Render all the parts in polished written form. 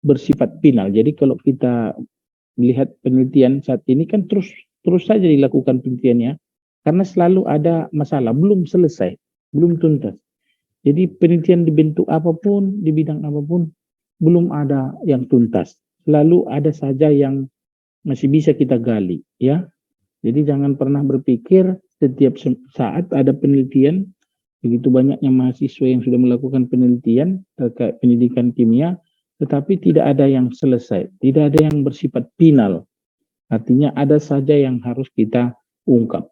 bersifat final. Jadi kalau kita melihat penelitian saat ini kan terus saja dilakukan penelitiannya, karena selalu ada masalah, belum selesai, belum tuntas. Jadi penelitian di bentuk apapun, di bidang apapun, belum ada yang tuntas. Selalu ada saja yang masih bisa kita gali, ya. Jadi jangan pernah berpikir setiap saat ada penelitian, begitu banyaknya mahasiswa yang sudah melakukan penelitian terkait pendidikan kimia, tetapi tidak ada yang selesai, tidak ada yang bersifat final. Artinya ada saja yang harus kita ungkap.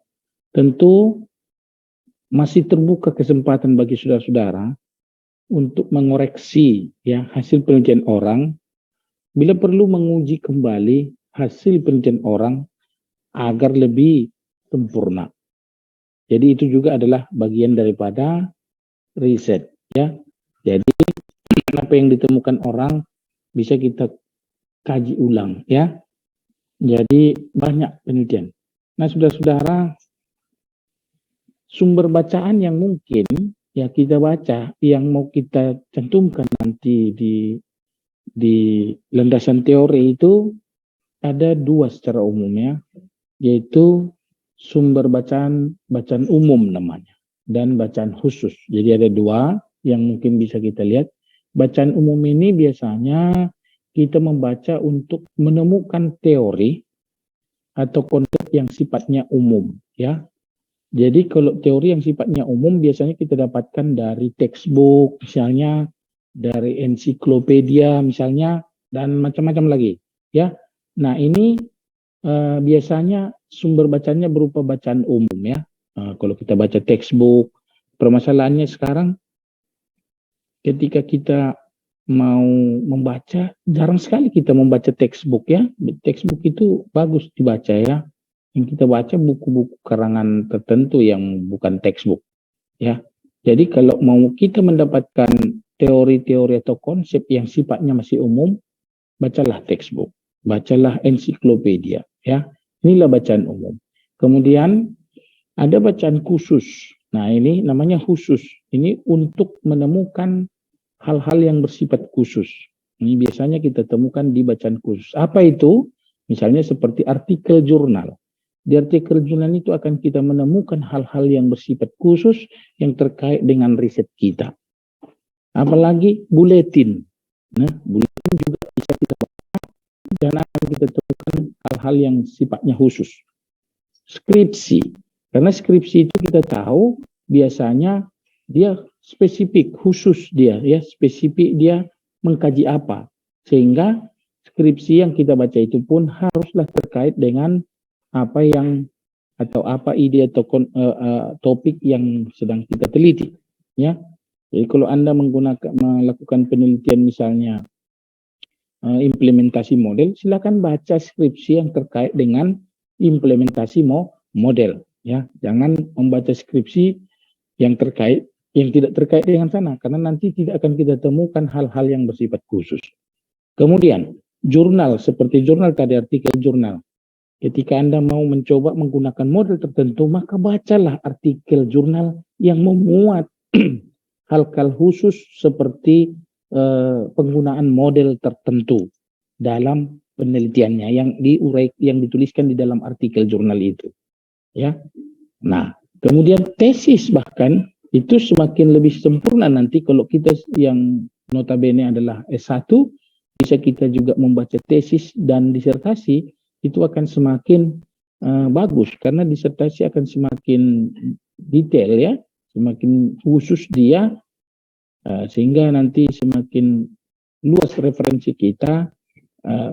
Tentu masih terbuka kesempatan bagi saudara-saudara untuk mengoreksi ya hasil penelitian orang, bila perlu menguji kembali hasil penelitian orang agar lebih sempurna. Jadi itu juga adalah bagian daripada riset ya. Jadi apa yang ditemukan orang bisa kita kaji ulang ya. Jadi banyak penelitian. Nah, saudara-saudara, sumber bacaan yang mungkin ya kita baca, yang mau kita cantumkan nanti di landasan teori itu ada dua secara umum ya, yaitu sumber bacaan umum namanya dan bacaan khusus. Jadi ada dua yang mungkin bisa kita lihat. Bacaan umum ini biasanya kita membaca untuk menemukan teori atau konsep yang sifatnya umum ya. Jadi kalau teori yang sifatnya umum biasanya kita dapatkan dari textbook misalnya, dari ensiklopedia misalnya, dan macam-macam lagi ya. Nah ini biasanya sumber bacanya berupa bacaan umum ya. Kalau kita baca textbook, permasalahannya sekarang ketika kita mau membaca, jarang sekali kita membaca textbook ya. Textbook itu bagus dibaca ya. Yang kita baca buku-buku karangan tertentu yang bukan textbook ya. Jadi kalau mau kita mendapatkan teori-teori atau konsep yang sifatnya masih umum, bacalah textbook, bacalah ensiklopedia ya. Inilah bacaan umum. Kemudian ada bacaan khusus. Nah, ini namanya khusus. Ini untuk menemukan hal-hal yang bersifat khusus. Ini biasanya kita temukan di bacaan khusus. Apa itu? Misalnya seperti artikel jurnal. Di artikel jurnal itu akan kita menemukan hal-hal yang bersifat khusus yang terkait dengan riset kita. Apalagi buletin. Nah, buletin juga bisa kita baca dan akan kita temukan hal-hal yang sifatnya khusus. Skripsi. Karena skripsi itu kita tahu biasanya dia spesifik, khusus dia ya, spesifik dia mengkaji apa. Sehingga skripsi yang kita baca itu pun haruslah terkait dengan apa yang atau apa ide atau topik yang sedang kita teliti ya. Jadi kalau Anda melakukan penelitian misalnya implementasi model, silakan baca skripsi yang terkait dengan implementasi model ya. Jangan membaca skripsi yang tidak terkait dengan sana, karena nanti tidak akan kita temukan hal-hal yang bersifat khusus. Kemudian jurnal, seperti jurnal tadi, artikel jurnal. Ketika Anda mau mencoba menggunakan model tertentu, maka bacalah artikel jurnal yang memuat hal-hal khusus seperti penggunaan model tertentu dalam penelitiannya yang dituliskan di dalam artikel jurnal itu. Ya. Nah, kemudian tesis bahkan itu semakin lebih sempurna nanti kalau kita yang notabene adalah S1, bisa kita juga membaca tesis dan disertasi. Itu akan semakin bagus karena disertasi akan semakin detail ya, semakin khusus dia, sehingga nanti semakin luas referensi kita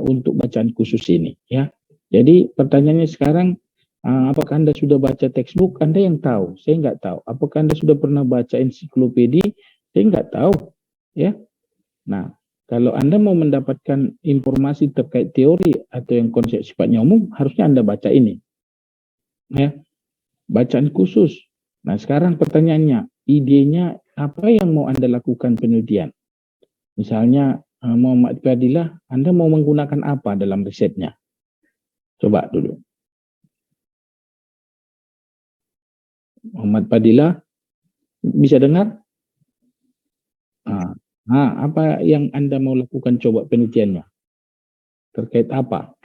untuk bacaan khusus ini ya. Jadi pertanyaannya sekarang, apakah Anda sudah baca textbook? Anda yang tahu, saya nggak tahu. Apakah Anda sudah pernah baca ensiklopedia? Saya nggak tahu ya. Nah, kalau Anda mau mendapatkan informasi terkait teori atau yang konsep sifatnya umum, harusnya Anda baca ini. Ya, bacaan khusus. Nah, sekarang pertanyaannya, idenya apa yang mau Anda lakukan penelitian? Misalnya Muhammad Fadilah, Anda mau menggunakan apa dalam risetnya? Coba dulu. Muhammad Fadilah, bisa dengar? Nah, apa yang Anda mau lakukan coba penelitiannya? Terkait apa?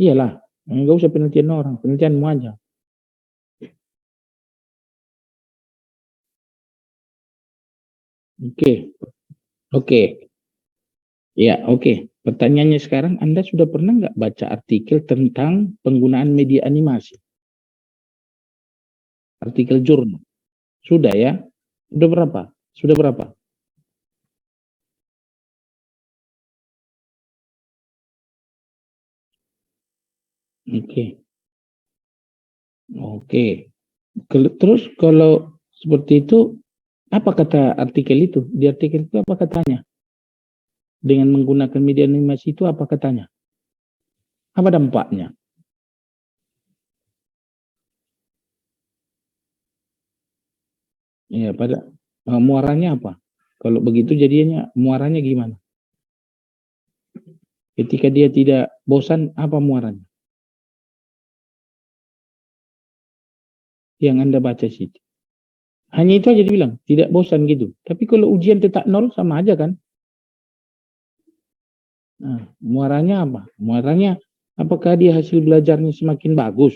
Iyalah, nggak usah penelitian orang, penelitianmu aja. Oke, oke. Ya, oke. Pertanyaannya sekarang, Anda sudah pernah nggak baca artikel tentang penggunaan media animasi? Artikel jurnal? Sudah ya? Sudah berapa? Sudah berapa? Oke, oke. Terus kalau seperti itu, apa kata artikel itu? Di artikel itu apa katanya? Dengan menggunakan media animasi itu apa katanya? Apa dampaknya? Ya, pada muaranya apa? Kalau begitu jadinya muaranya gimana? Ketika dia tidak bosan, apa muaranya? Yang Anda baca situ. Hanya itu aja dibilang, tidak bosan gitu. Tapi kalau ujian tetap nol sama aja kan? Nah, muaranya apa? Muaranya apakah dia hasil belajarnya semakin bagus?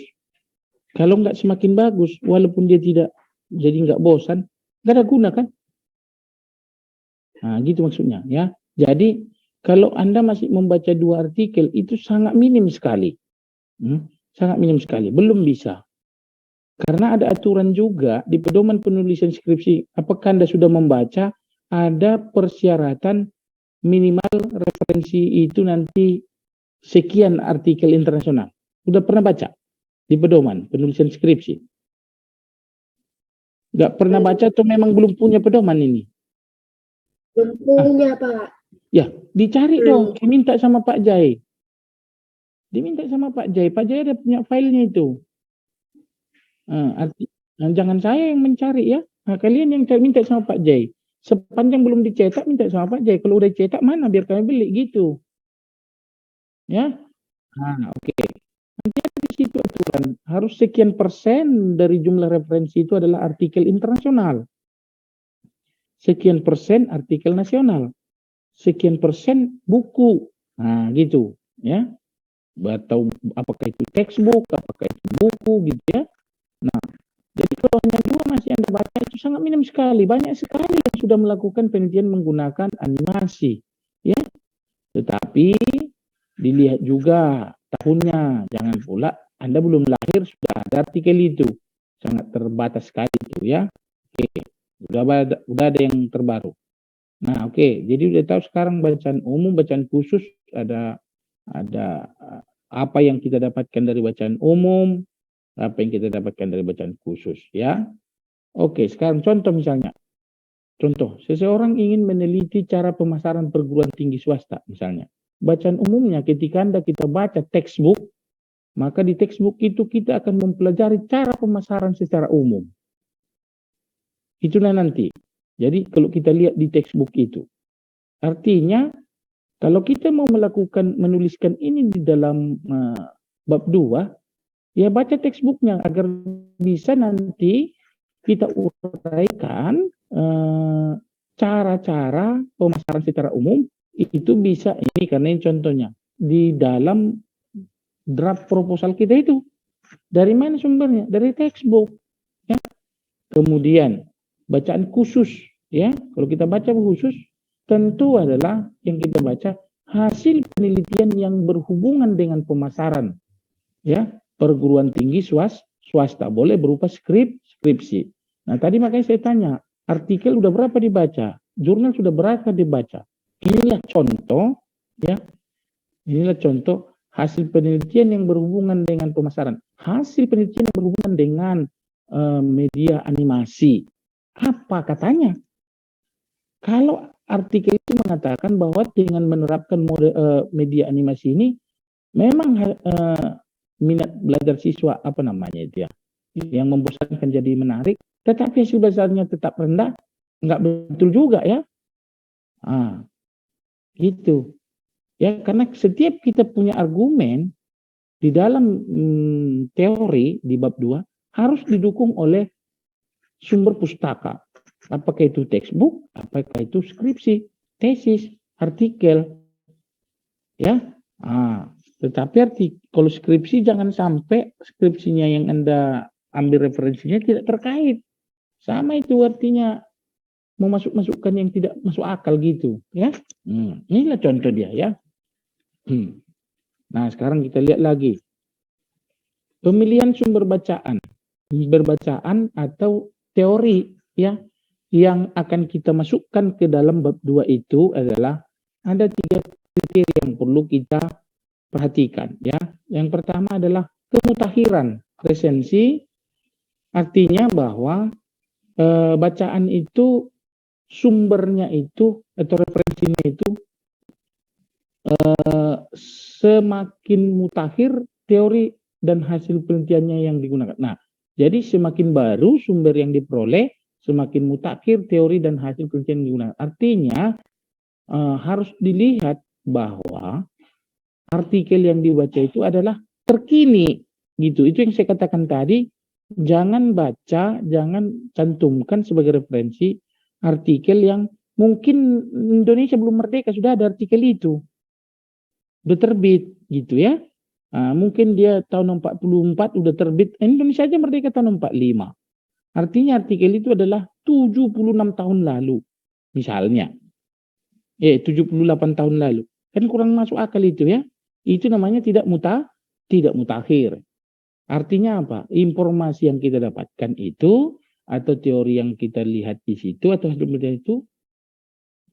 Kalau nggak semakin bagus, walaupun dia tidak jadi nggak bosan, nggak ada guna kan? Nah, gitu maksudnya ya. Jadi kalau Anda masih membaca dua artikel itu sangat minim sekali. Sangat minim sekali, belum bisa. Karena ada aturan juga di pedoman penulisan skripsi, apakah Anda sudah membaca ada persyaratan minimal referensi itu nanti sekian artikel internasional. Sudah pernah baca di pedoman penulisan skripsi? Nggak pernah baca atau memang belum punya pedoman ini? Belum punya, Pak. Ya, dicari dong, diminta sama Pak Jai. Diminta sama Pak Jai. Pak Jai ada punya filenya itu. Jangan saya yang mencari ya. Nah, kalian yang minta sama Pak Jai. Sepanjang belum dicetak minta sama Pak Jai. Kalau udah cetak mana biar kami beli gitu. Ya. Nah, oke. Nanti ada di situ aturan harus sekian persen dari jumlah referensi itu adalah artikel internasional. Sekian persen artikel nasional. Sekian persen buku. Nah, gitu, ya. Atau apakah itu textbook, apakah itu buku gitu ya. Nah, jadi kalau hanya dua masih Anda baca itu sangat minim sekali. Banyak sekali yang sudah melakukan penelitian menggunakan animasi. Ya, tetapi dilihat juga tahunnya. Jangan pula Anda belum lahir sudah ada artikel itu. Sangat terbatas sekali itu ya. Oke, udah ada yang terbaru. Nah, oke. Jadi udah tahu sekarang bacaan umum, bacaan khusus ada apa yang kita dapatkan dari bacaan umum, apa yang kita dapatkan dari bacaan khusus ya. Oke, sekarang contoh misalnya. Contoh, seseorang ingin meneliti cara pemasaran perguruan tinggi swasta misalnya. Bacaan umumnya ketika kita baca textbook, maka di textbook itu kita akan mempelajari cara pemasaran secara umum. Itulah nanti. Jadi kalau kita lihat di textbook itu, artinya kalau kita mau menuliskan ini di dalam bab 2, ya baca textbooknya agar bisa nanti kita uraikan cara-cara pemasaran secara umum itu bisa ini karena ini contohnya di dalam draft proposal kita itu dari mana sumbernya dari textbook ya. Kemudian bacaan khusus ya, kalau kita baca khusus tentu adalah yang kita baca hasil penelitian yang berhubungan dengan pemasaran ya perguruan tinggi swasta boleh berupa skripsi. Nah tadi makanya saya tanya artikel udah berapa dibaca, jurnal sudah berapa dibaca. Inilah contoh ya, inilah contoh hasil penelitian yang berhubungan dengan pemasaran, hasil penelitian yang berhubungan dengan media animasi. Apa katanya? Kalau artikel itu mengatakan bahwa dengan menerapkan media animasi ini memang minat belajar siswa apa namanya itu ya yang membosankan jadi menarik, tetapi hasil belajarnya tetap rendah, nggak betul juga ya. Gitu ya, karena setiap kita punya argumen di dalam teori di bab 2 harus didukung oleh sumber pustaka, Apakah itu textbook, apakah itu skripsi, tesis, artikel, ya. Tetapi kalau skripsi jangan sampai skripsinya yang Anda ambil referensinya tidak terkait. Sama itu artinya memasukkan yang tidak masuk akal gitu, ya. Inilah contoh dia, ya. Nah, sekarang kita lihat lagi. Pemilihan sumber bacaan atau teori, ya, yang akan kita masukkan ke dalam bab 2 itu adalah ada 3 kriteria yang perlu kita perhatikan, ya. Yang pertama adalah kemutakhiran resensi, artinya bahwa bacaan itu sumbernya itu atau referensinya itu semakin mutakhir teori dan hasil penelitiannya yang digunakan. Nah, jadi semakin baru sumber yang diperoleh, semakin mutakhir teori dan hasil penelitian yang digunakan. Artinya harus dilihat bahwa artikel yang dibaca itu adalah terkini, gitu. Itu yang saya katakan tadi. Jangan baca, jangan cantumkan sebagai referensi artikel yang mungkin Indonesia belum merdeka sudah ada artikel itu, udah terbit, gitu ya. Mungkin dia tahun 44 udah terbit, Indonesia aja merdeka tahun 45. Artinya artikel itu adalah 76 tahun lalu, misalnya. 78 tahun lalu. Kan kurang masuk akal itu, ya. Itu namanya tidak mutakhir. Artinya apa? Informasi yang kita dapatkan itu atau teori yang kita lihat di situ atau hasil penelitian itu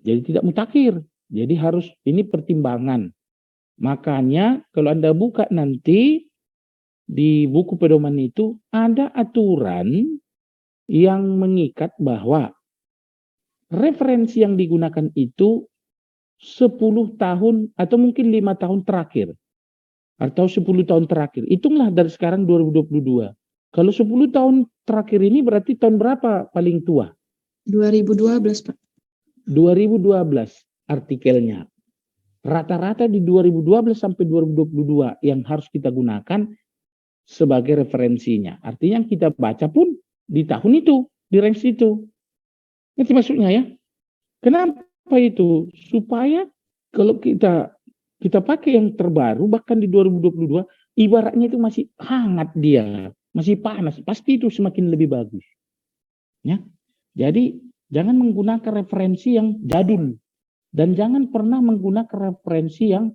jadi tidak mutakhir. Jadi harus ini pertimbangan. Makanya kalau Anda buka nanti di buku pedoman itu ada aturan yang mengikat bahwa referensi yang digunakan itu 10 tahun atau mungkin 5 tahun terakhir atau 10 tahun terakhir. Hitunglah dari sekarang 2022. Kalau 10 tahun terakhir ini berarti tahun berapa paling tua? 2012, Pak. 2012 artikelnya. Rata-rata di 2012 sampai 2022 yang harus kita gunakan sebagai referensinya. Artinya yang kita baca pun di tahun itu, di range itu. Ngerti maksudnya, ya? Kenapa itu? Supaya kalau kita pakai yang terbaru bahkan di 2022 ibaratnya itu masih hangat dia, masih panas, pasti itu semakin lebih bagus. Ya. Jadi jangan menggunakan referensi yang jadul dan jangan pernah menggunakan referensi yang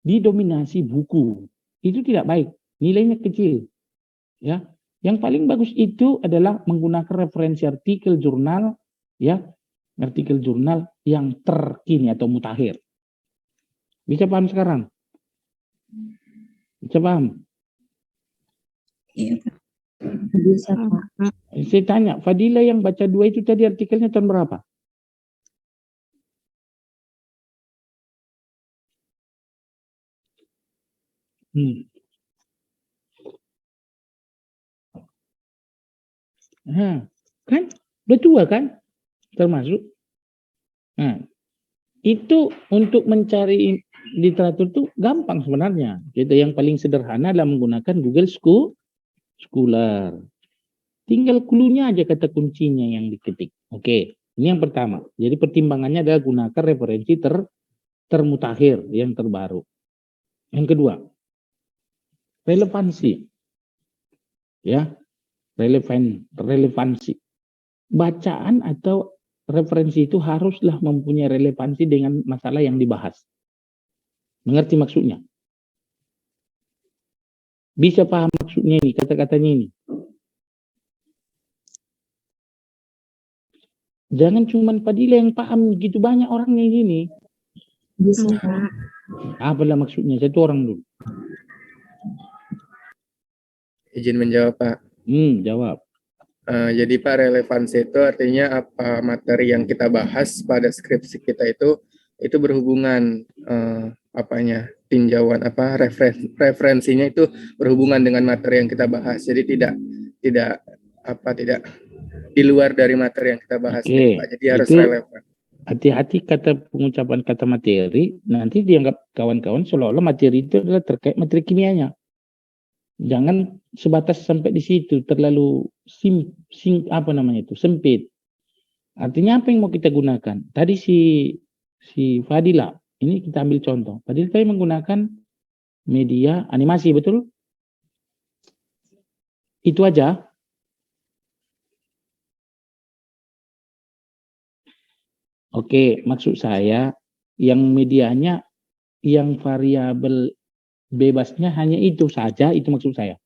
didominasi buku. Itu tidak baik, nilainya kecil. Ya. Yang paling bagus itu adalah menggunakan referensi artikel jurnal, ya, artikel jurnal yang terkini atau mutakhir. Bisa paham sekarang? Bisa paham? Iya, Pak. Bisa, Pak. Saya tanya, Fadila yang baca 2 itu tadi artikelnya tahun berapa? Kan? Udah tua kan? Termasuk. Nah, itu untuk mencari literatur itu gampang sebenarnya. Gitu. Yang paling sederhana adalah menggunakan Google Scholar. Tinggal clue-nya aja kata kuncinya yang diketik. Oke, ini yang pertama. Jadi pertimbangannya adalah gunakan referensi termutakhir yang terbaru. Yang kedua, relevansi. Ya, relevansi. Bacaan atau referensi itu haruslah mempunyai relevansi dengan masalah yang dibahas. Mengerti maksudnya? Bisa paham maksudnya ini, kata-katanya ini? Jangan cuma Fadila yang paham, gitu banyak orangnya gini. Bisa, Pak. Apalah maksudnya? Satu orang dulu. Izin menjawab, Pak. Jawab. Jadi Pak, relevansi itu artinya apa materi yang kita bahas pada skripsi kita itu berhubungan tinjauan referensinya itu berhubungan dengan materi yang kita bahas. Jadi tidak di luar dari materi yang kita bahas. Oke, Pak. Jadi harus itu relevan. Hati-hati pengucapan kata materi, nanti dianggap kawan-kawan seolah-olah materi itu adalah terkait materi kimianya. Jangan sebatas sampai di situ, terlalu sempit. Artinya apa yang mau kita gunakan? Tadi si Fadila, ini kita ambil contoh. Fadila tadi menggunakan media animasi, betul? Itu aja. Oke, maksud saya yang medianya, yang variabel bebasnya hanya itu saja, itu maksud saya.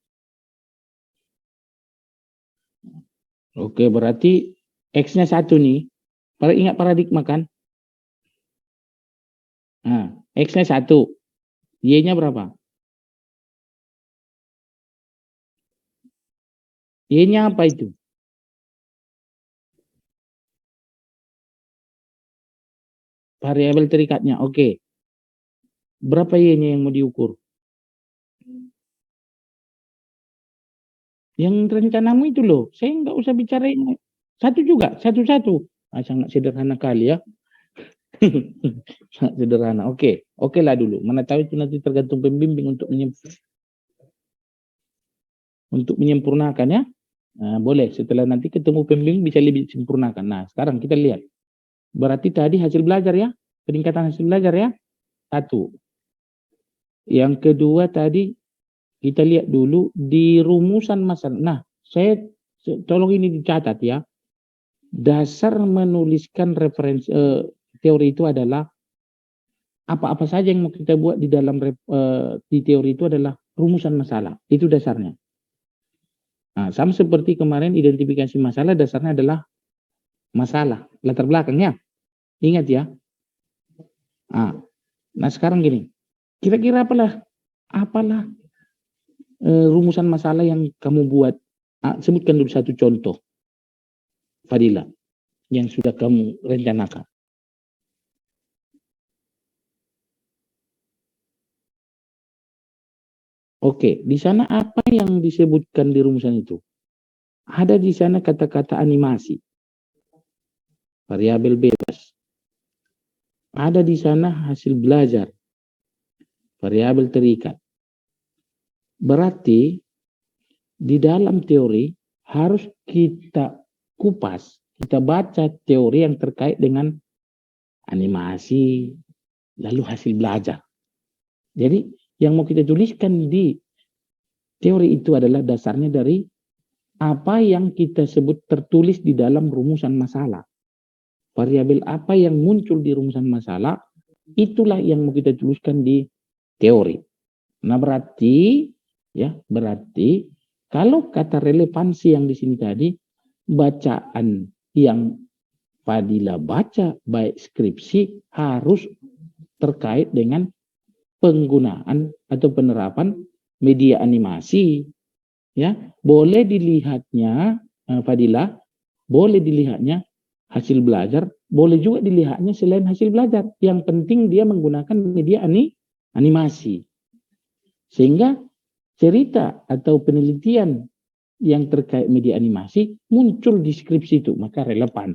Oke, berarti X-nya 1 nih. Ingat paradigma kan? Nah, X-nya 1. Y-nya berapa? Y-nya apa itu? Variabel terikatnya. Oke. Berapa Y-nya yang mau diukur? Yang rencanamu itu loh. Saya nggak usah bicara ini. Satu juga. Satu-satu. Ah, sangat sederhana kali ya. Sangat sederhana. Oke. Oke lah dulu. Mana tahu itu nanti tergantung pembimbing untuk menyempurnakan ya. Nah, boleh. Setelah nanti ketemu pembimbing bisa lebih sempurnakan. Nah, sekarang kita lihat. Berarti tadi hasil belajar ya. Peningkatan hasil belajar ya. 1. Yang kedua tadi kita lihat dulu di rumusan masalah. Nah, saya tolong ini dicatat ya. Dasar menuliskan referensi teori itu adalah apa-apa saja yang mau kita buat di dalam di teori itu adalah rumusan masalah. Itu dasarnya. Nah, sama seperti kemarin identifikasi masalah, dasarnya adalah masalah, latar belakangnya. Ingat ya. Nah, sekarang gini. Kira-kira apalah rumusan masalah yang kamu buat? Sebutkan dulu satu contoh, Fadila, yang sudah kamu rencanakan. Oke, di sana apa yang disebutkan di rumusan itu? Ada di sana kata-kata animasi, variabel bebas. Ada di sana hasil belajar, variabel terikat. Berarti di dalam teori harus kita kupas, kita baca teori yang terkait dengan animasi, lalu hasil belajar. Jadi yang mau kita tuliskan di teori itu adalah dasarnya dari apa yang kita sebut tertulis di dalam rumusan masalah. Variabel apa yang muncul di rumusan masalah, itulah yang mau kita tuliskan di teori. Nah, berarti kalau kata relevansi yang di sini tadi, bacaan yang Fadila baca baik skripsi harus terkait dengan penggunaan atau penerapan media animasi. Ya, boleh dilihatnya Fadila, boleh dilihatnya hasil belajar, boleh juga dilihatnya selain hasil belajar. Yang penting dia menggunakan media animasi. Sehingga cerita atau penelitian yang terkait media animasi muncul di skripsi itu, maka relevan.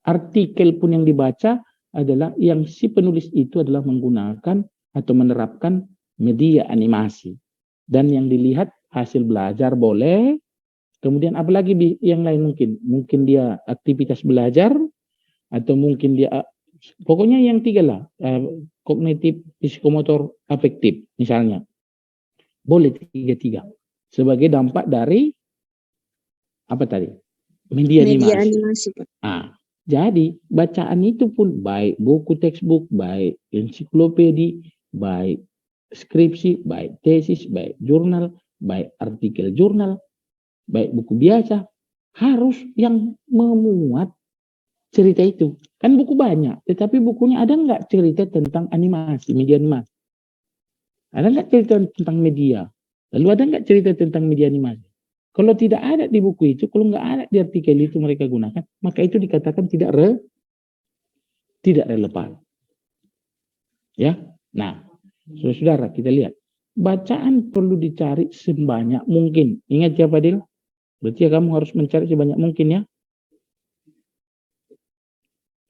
Artikel pun yang dibaca adalah yang si penulis itu adalah menggunakan atau menerapkan media animasi. Dan yang dilihat hasil belajar boleh. Kemudian apalagi yang lain mungkin. Mungkin dia aktivitas belajar atau mungkin dia pokoknya yang 3 lah. Kognitif, psikomotor, afektif misalnya. Boleh 3-3. Sebagai dampak dari apa tadi? Media animasi. Pak. Jadi bacaan itu pun baik buku textbook, baik ensiklopedi, baik skripsi, baik tesis, baik jurnal, baik artikel jurnal, baik buku biasa, harus yang memuat cerita itu. Kan buku banyak, tetapi bukunya ada nggak cerita tentang animasi, media animasi? Ada nggak cerita tentang media? Lalu ada nggak cerita tentang media animasi? Kalau tidak ada di buku itu, kalau nggak ada di artikel itu mereka gunakan, maka itu dikatakan tidak relevan. Ya, nah, saudara kita lihat, bacaan perlu dicari sebanyak mungkin. Ingat ya Fadil, berarti ya kamu harus mencari sebanyak mungkin ya.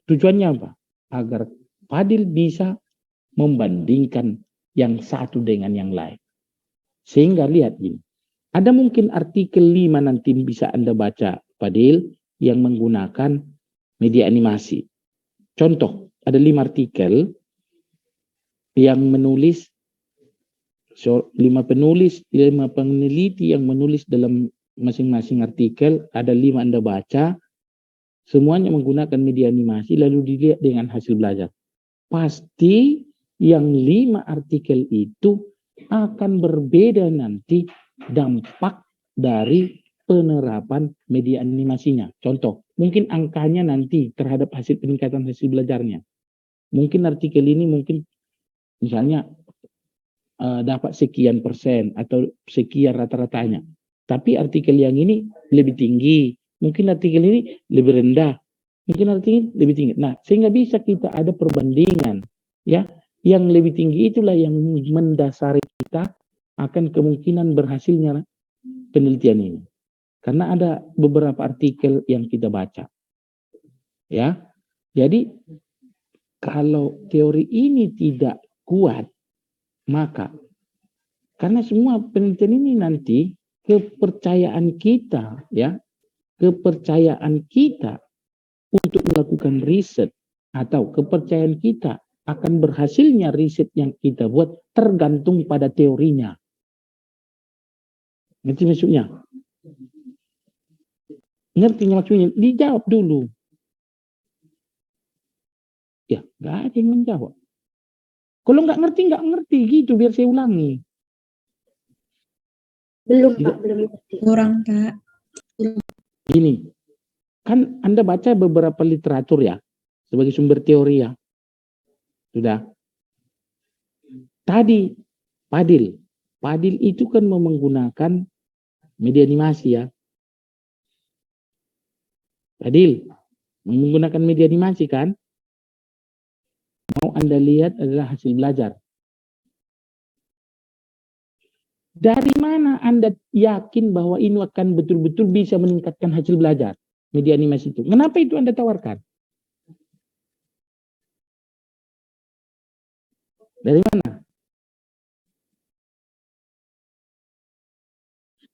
Tujuannya apa? Agar Fadil bisa membandingkan yang satu dengan yang lain. Sehingga lihat ini. Ada mungkin artikel 5 nanti bisa Anda baca, Fadil, yang menggunakan media animasi. Contoh, ada 5 artikel yang menulis, 5 penulis, 5 peneliti yang menulis dalam masing-masing artikel, ada 5 Anda baca, semuanya menggunakan media animasi, lalu dilihat dengan hasil belajar. Pasti yang 5 artikel itu akan berbeda nanti dampak dari penerapan media animasinya. Contoh, mungkin angkanya nanti terhadap hasil peningkatan hasil belajarnya. Mungkin artikel ini mungkin misalnya dapat sekian persen atau sekian rata-ratanya. Tapi artikel yang ini lebih tinggi, mungkin artikel ini lebih rendah, mungkin artikel ini lebih tinggi. Nah, sehingga bisa kita ada perbandingan, ya. Yang lebih tinggi itulah yang mendasari kita akan kemungkinan berhasilnya penelitian ini. Karena ada beberapa artikel yang kita baca. Ya. Jadi kalau teori ini tidak kuat, maka karena semua penelitian ini nanti kepercayaan kita, ya, kepercayaan kita untuk melakukan riset atau kepercayaan kita akan berhasilnya riset yang kita buat tergantung pada teorinya. Ngerti maksudnya? Ngerti maksudnya? Dijawab dulu. Ya, nggak ada yang menjawab. Kalau nggak ngerti gitu, biar saya ulangi. Belum, Tidak. Pak, belum ngerti. Kurang, Kak. Gini, kan Anda baca beberapa literatur ya, sebagai sumber teori ya. Sudah. Tadi, Padil itu kan menggunakan media animasi ya. Padil, menggunakan media animasi kan? Mau Anda lihat adalah hasil belajar. Dari mana Anda yakin bahwa ini akan betul-betul bisa meningkatkan hasil belajar? Media animasi itu. Kenapa itu Anda tawarkan? Dari mana?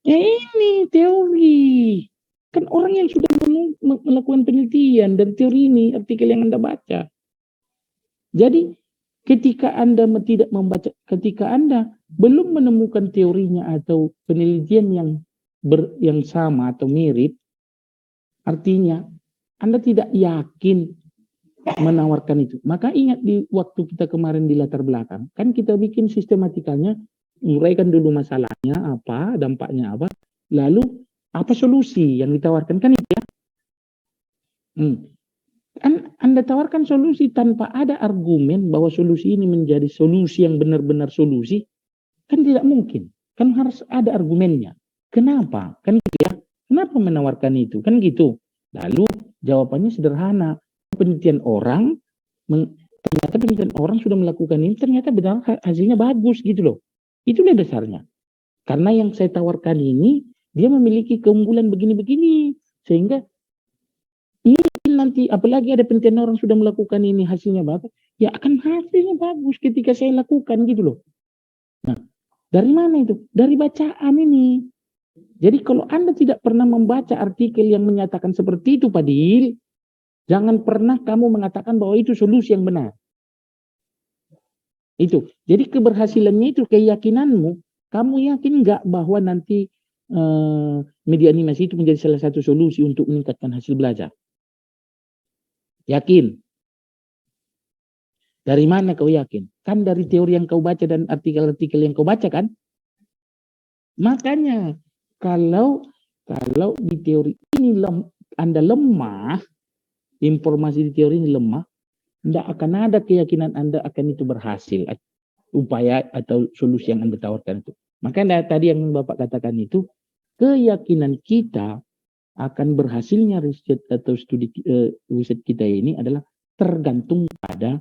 Ini teori. Kan orang yang sudah melakukan penelitian dari teori ini, artikel yang Anda baca. Jadi ketika Anda tidak membaca, ketika Anda belum menemukan teorinya atau penelitian yang sama atau mirip, artinya Anda tidak yakin menawarkan itu. Maka ingat di waktu kita kemarin di latar belakang, kan kita bikin sistematikanya, uraikan dulu masalahnya apa, dampaknya apa, lalu apa solusi yang ditawarkan, kan itu ya. Anda tawarkan solusi tanpa ada argumen bahwa solusi ini menjadi solusi yang benar-benar solusi, kan tidak mungkin. Kan harus ada argumennya. Kenapa? Kan gitu ya. Kenapa menawarkan itu? Kan gitu. Lalu jawabannya sederhana. Penelitian orang, ternyata penelitian orang sudah melakukan ini, ternyata benar hasilnya bagus gitu loh. Itulah dasarnya. Karena yang saya tawarkan ini, dia memiliki keunggulan begini-begini. Sehingga mungkin nanti, apalagi ada penelitian orang sudah melakukan ini, hasilnya bagus, ya akan hasilnya bagus ketika saya lakukan gitu loh. Nah, dari mana itu? Dari bacaan ini. Jadi kalau Anda tidak pernah membaca artikel yang menyatakan seperti itu, Padil, jangan pernah kamu mengatakan bahwa itu solusi yang benar. Itu. Jadi keberhasilannya itu keyakinanmu. Kamu yakin nggak bahwa nanti media animasi itu menjadi salah satu solusi untuk meningkatkan hasil belajar? Yakin? Dari mana kau yakin? Kan dari teori yang kau baca dan artikel-artikel yang kau baca kan? Makanya kalau di teori ini Anda lemah, informasi di teori ini lemah, tidak akan ada keyakinan Anda akan itu berhasil, upaya atau solusi yang Anda tawarkan itu. Makanya tadi yang Bapak katakan itu, keyakinan kita akan berhasilnya riset atau studi riset kita ini adalah tergantung pada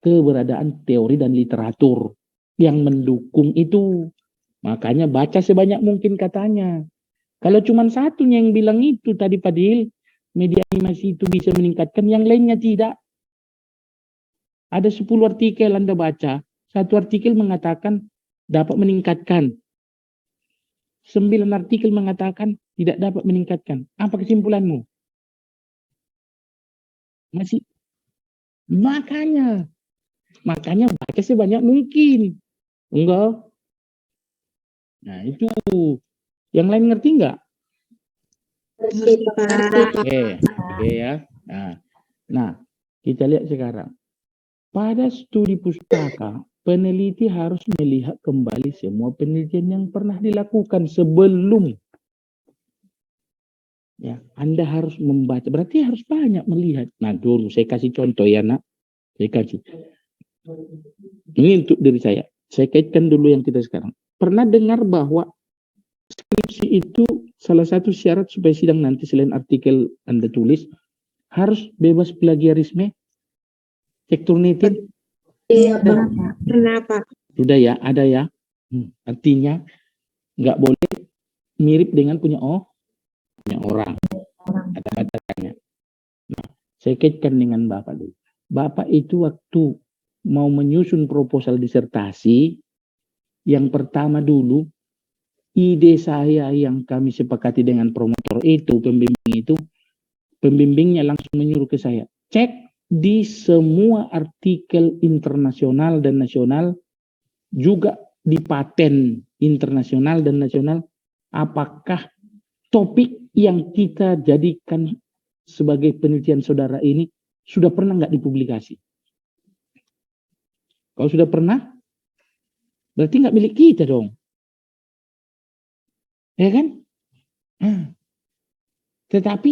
keberadaan teori dan literatur yang mendukung itu. Makanya baca sebanyak mungkin katanya. Kalau cuma satunya yang bilang itu tadi Padil, media animasi itu bisa meningkatkan, yang lainnya tidak. Ada 10 artikel Anda baca, satu artikel mengatakan dapat meningkatkan. 9 artikel mengatakan tidak dapat meningkatkan. Apa kesimpulanmu? Masih makanya baca sebanyak mungkin. Enggak. Nah, itu. Yang lain ngerti enggak? Ngerti, Pak. Oke ya. Nah, kita lihat sekarang. Pada studi pustaka, peneliti harus melihat kembali semua penelitian yang pernah dilakukan sebelum. Ya, Anda harus membaca. Berarti harus banyak melihat. Nah, dulu saya kasih contoh ya, Nak. Saya kasih. Ini untuk diri saya. Saya kaitkan dulu yang kita sekarang. Pernah dengar bahwa skripsi itu salah satu syarat supaya sidang nanti selain artikel Anda tulis harus bebas plagiarisme, cek Turnitin. Iya, Pak. Kenapa? Sudah ya, ada ya. Artinya nggak boleh mirip dengan punya orang. Kata-katanya. Nah, saya kaitkan dengan Bapak dulu. Bapak itu waktu mau menyusun proposal disertasi, yang pertama dulu, ide saya yang kami sepakati dengan promotor itu, pembimbingnya langsung menyuruh ke saya, cek di semua artikel internasional dan nasional, juga di paten internasional dan nasional, apakah topik yang kita jadikan sebagai penelitian saudara ini sudah pernah nggak dipublikasi? Kalau sudah pernah, berarti nggak milik kita dong. Ya kan? Tetapi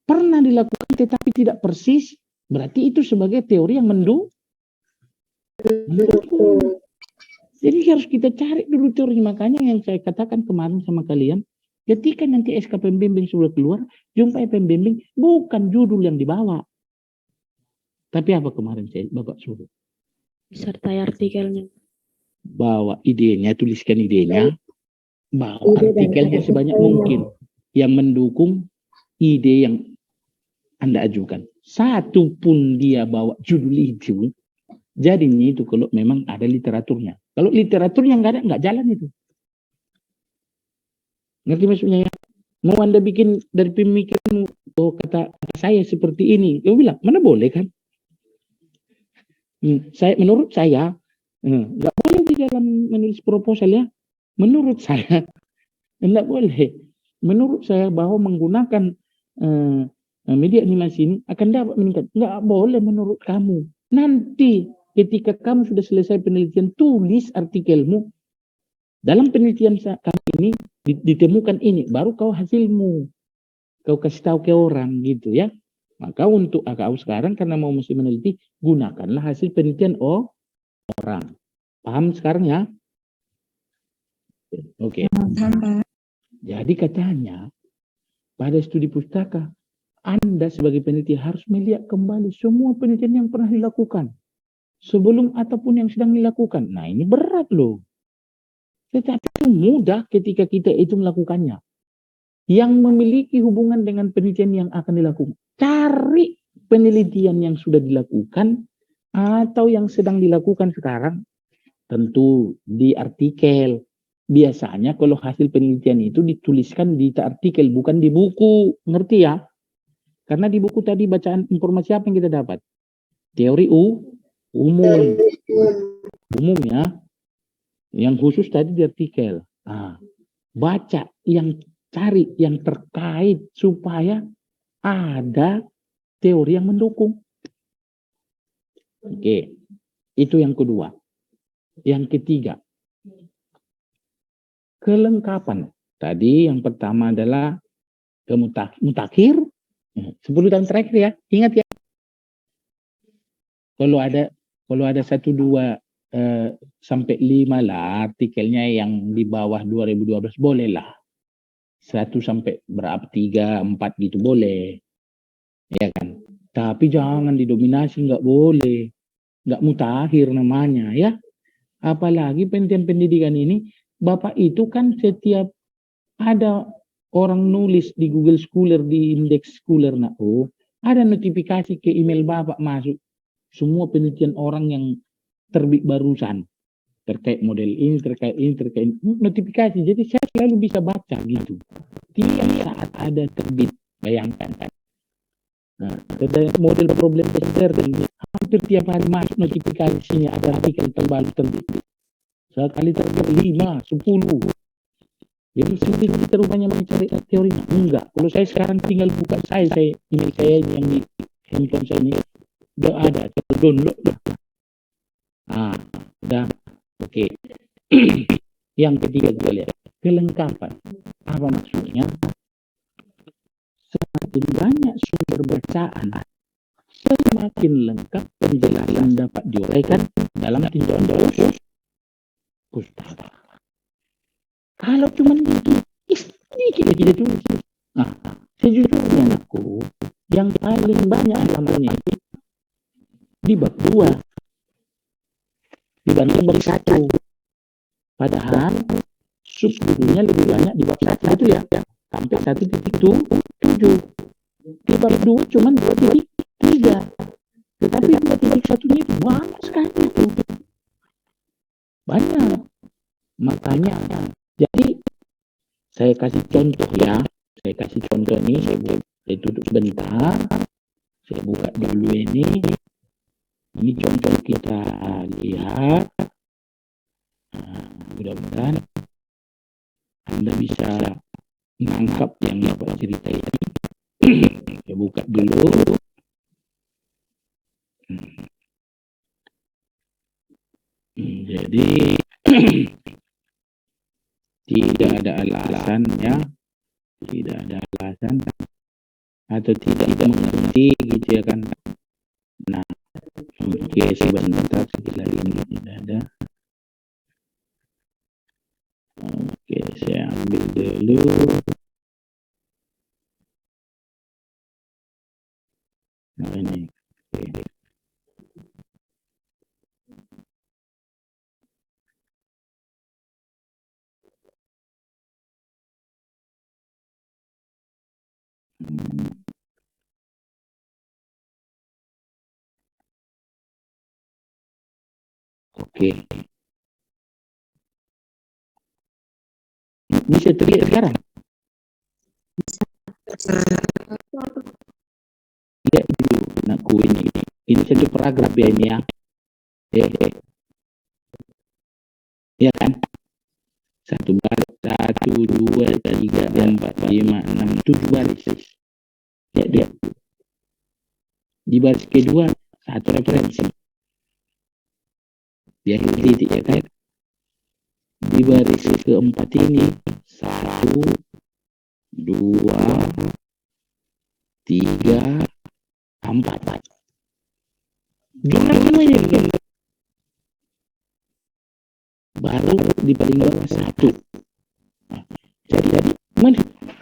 pernah dilakukan tetapi tidak persis, berarti itu sebagai teori yang mendukung. Jadi harus kita cari dulu teorinya. Makanya yang saya katakan kemarin sama kalian, ketika nanti SK pembimbing sudah keluar, jumpai pembimbing bukan judul yang dibawa. Tapi apa kemarin saya Bapak suruh? Sertai artikelnya. Bawa idenya, tuliskan idenya, bawa artikelnya sebanyak mungkin yang mendukung ide yang Anda ajukan. Satu pun dia bawa judul itu, jadinya itu kalau memang ada literaturnya. Kalau literaturnya nggak ada, nggak jalan itu. Ngerti maksudnya ya? Mau Anda bikin dari pemikiranmu, oh kata saya seperti ini, dia bilang, mana boleh kan? Menurut saya, nggak boleh di dalam menulis proposal ya. Menurut saya, nggak boleh. Menurut saya bahwa menggunakan media animasi ini akan dapat meningkat. Nggak boleh menurut kamu. Nanti ketika kamu sudah selesai penelitian, tulis artikelmu. Dalam penelitian kami ini ditemukan ini, baru kau hasilmu. Kau kasih tahu ke orang gitu ya. Maka untuk kau sekarang karena mau mesti meneliti, gunakanlah hasil penelitian orang. Paham sekarang ya? Oke. Jadi katanya pada studi pustaka, Anda sebagai peneliti harus melihat kembali semua penelitian yang pernah dilakukan. Sebelum ataupun yang sedang dilakukan. Nah ini berat loh. Tetapi itu mudah ketika kita itu melakukannya. Yang memiliki hubungan dengan penelitian yang akan dilakukan. Cari penelitian yang sudah dilakukan atau yang sedang dilakukan sekarang. Tentu di artikel. Biasanya kalau hasil penelitian itu dituliskan di artikel, bukan di buku. Ngerti ya? Karena di buku tadi bacaan informasi apa yang kita dapat? Teori umum. Umum ya. Yang khusus tadi di artikel. Baca yang cari yang terkait supaya ada teori yang mendukung. Oke. Itu yang kedua. Yang ketiga. Kelengkapan. Tadi yang pertama adalah mutakhir. 10 tahun terakhir ya. Ingat ya. Kalau ada 1, 2 sampai 5 lah artikelnya yang di bawah 2012 boleh lah. 1 sampai berapa 3, 4 gitu boleh. Ya kan? Tapi jangan didominasi, nggak boleh. Nggak mutakhir namanya ya. Apalagi penelitian pendidikan ini, Bapak itu kan setiap ada orang nulis di Google Scholar, di Indeks Scholar, ada notifikasi ke email Bapak masuk. Semua penelitian orang yang terbit barusan terkait model ini, terkait notifikasi. Jadi saya selalu bisa baca gitu. Tiap saat ada terbit, bayangkan kan. Nah, ada model problem tester dan hampir tiap hari masuk notifikasinya ada artikel terbaru terbit. Sekali terbit 5, 10. Jadi sulit kita rupanya mencari teorinya. Enggak. Kalau saya sekarang tinggal buka email saya ini yang di handphone saya ini udah ada terdownload dah. Udah. Oke. Yang ketiga kita lihat kelengkapan. Apa maksudnya? Semakin banyak sumber bacaan, semakin lengkap penjelasan dapat diuraikan dalam tinjauan pustaka. Kalau cuma itu, sedikit tidak tulis. Nah, sejujurnya anakku, yang paling banyak halamannya itu di bab 2 dibanding bab 1. Padahal subjudulnya lebih banyak di bab 1 itu ya, sampai 1.7. Di bab 2 cuma 2.3. Tetapi 2.1-nya itu banyak sekali itu. Banyak. Makanya, jadi saya kasih contoh ya. Saya kasih contoh nih, saya tutup sebentar. Saya buka dulu ini. Ini contoh kita lihat. Mudah-mudahan Anda bisa menangkap yang Bapak cerita ini. Saya buka dulu. Jadi tidak ada alasan ya, tidak ada alasan atau tidak mengerti gitu ya kan. Nah, oke, sebentar setelah ini tidak ada. Oke, saya ambil dulu. Nah, ini. Oke. Oke. Bisa terlihat sekarang? Lihat dulu, nakku ini. Ini satu paragraf ya ini ya. Ya kan? 1 baris, 1, 2, 3, 4, 5, 6, 7 baris. Lihat. Di baris kedua, satu referensi. Di akhir titik ya kan? Di baris keempat ini 1, 2, 3, 4. Jumlah semuanya kan? Baru di paling bawah 1. Jadi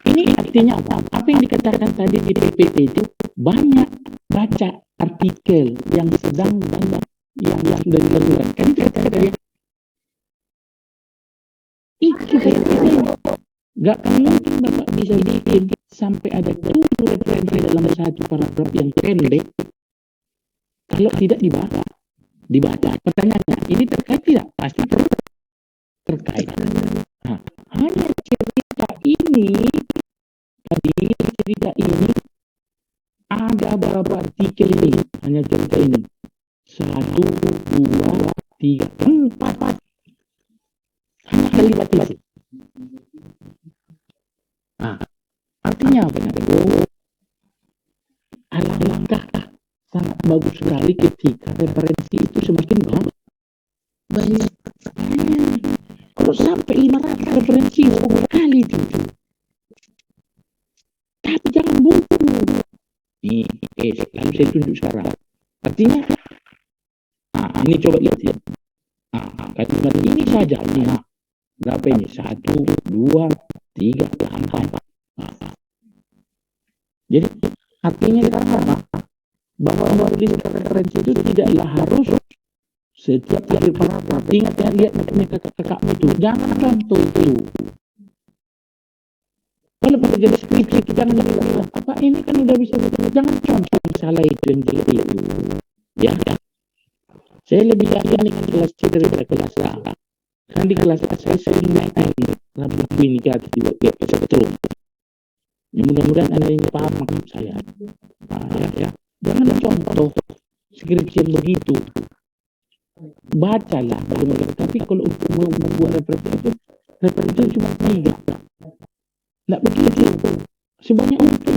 ini artinya apa? Apa yang dikatakan tadi di PPT itu banyak baca artikel yang sedang banyak yang sudah dilakukan. Kan itu kata-kata ya. Itu gak mungkin Bapak bisa bikin sampai ada 7 referensi dalam satu paragraf yang pendek kalau tidak dibaca. Pertanyaannya, ini terkait tidak? Pasti terkait. Nah, hanya cerita ini ada berapa artikel ini? Hanya cerita ini. 1, 2, 3, 4. Hanya kalimat itu. Nah, artinya apa? Alangkah sangat bagus sekali ketika referensi itu semakin banyak. Kalau sampai 500 referensi 10 kali itu. Tapi jangan buku. Nih, lalu saya tunjuk sekarang. Artinya, ini coba lihat ya. Kalimat ini saja. Berapa ini? 1, 2, 3, 4. Jadi, artinya sekarang apa? Bahwa menulis referensi itu tidaklah harus setiap akhir paragraf. Ingat ya, lihat kakak-kakakmu itu. Jangan contoh itu. Kalau pada jadi skripsi itu jangan bilang, apa ini kan udah bisa betul. Jangan contoh yang salah itu yang jelek itu. Ya. Saya lebih yakin dengan kelas C daripada kelas A. Kan di kelas A saya sering naik rambut ini ke atas juga. Betul. Ya, mudah-mudahan Anda ini paham maksud saya. Ya. Jangan contoh skripsi yang begitu. Bacalah bagaimana. Tapi kalau untuk membuat referensi itu cuma 3. Tidak begitu. Sebanyak itu.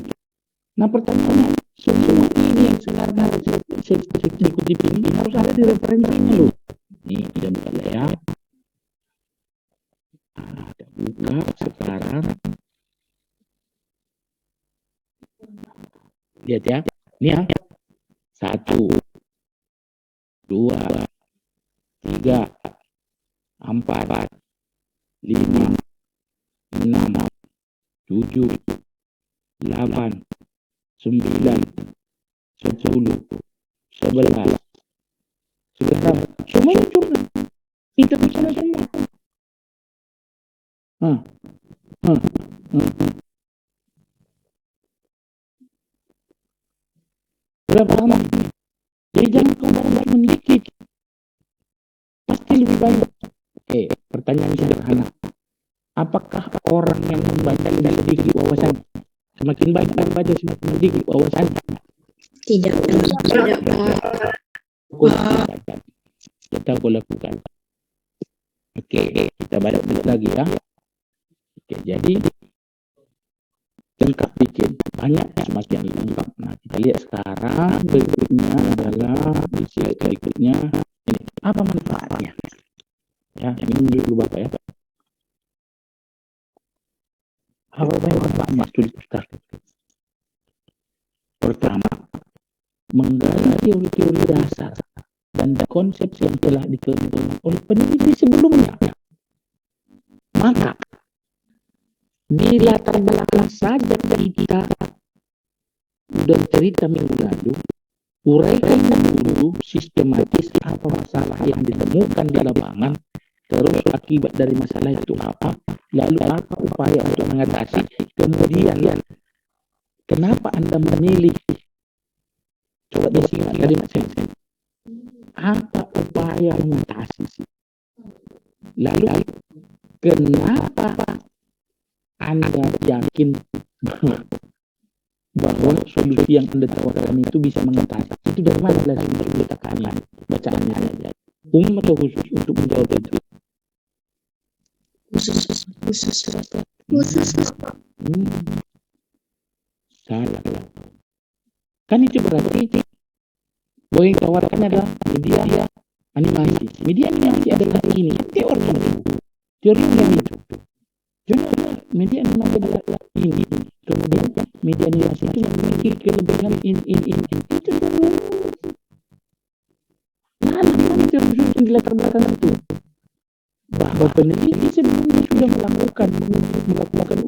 Nah, pertanyaannya, semua ini yang sekarang saya kutip ini harus ada di referensinya loh. Ini tidak buka ya. Ada buka sekarang. Lihat ya. Ini ya. 1, 2, 3, 4, 5, 6, 7, 8, 9, 10, 11. Sebentar. Semuanya curang. Itu bisa semua. Berapa lama? Jadi jangan kembali sedikit. Pasti lebih banyak. Pertanyaan sederhana. Apakah orang yang membaca lebih sedikit wawasan? Semakin banyak membaca semakin sedikit wawasan? Tidak. Kita lakukan. Oke, kita balik lagi ya. Oke, jadi lengkap dikit, banyak semakin lengkap. Nah, kita lihat sekarang berikutnya adalah di slide berikutnya ini apa manfaatnya? Ya, ini dulu Bapak ya. Apa manfaatnya studi kita? Pertama, menggali teori-teori dasar dan konsep yang telah dikembangkan oleh peneliti sebelumnya. Maka di latar belakang saja kita dan cerita minggu lalu, uraikan dulu sistematis apa masalah yang ditemukan di lapangan, terus akibat dari masalah itu apa, lalu apa upaya untuk mengatasi, kemudian kenapa Anda memilih, coba disimak kalimat saya, apa upaya mengatasi, lalu kenapa Anda yakin bahwa solusi yang Anda tawarkan itu bisa mengatasi. Itu dari mana solusi kalian bacaannya? Umum atau khusus untuk menjawab itu? Khusus. Salah. Kan itu berarti bahwa yang tawarkan adalah media animasi. Media animasi adalah ini teori yang itu. Jadi media animasi adalah ini. Kemudian media animasi itu memiliki kelebihan ini. Itu dulu. Nah, itu yang di latar belakang itu. Bahwa peneliti sebelumnya sudah melakukan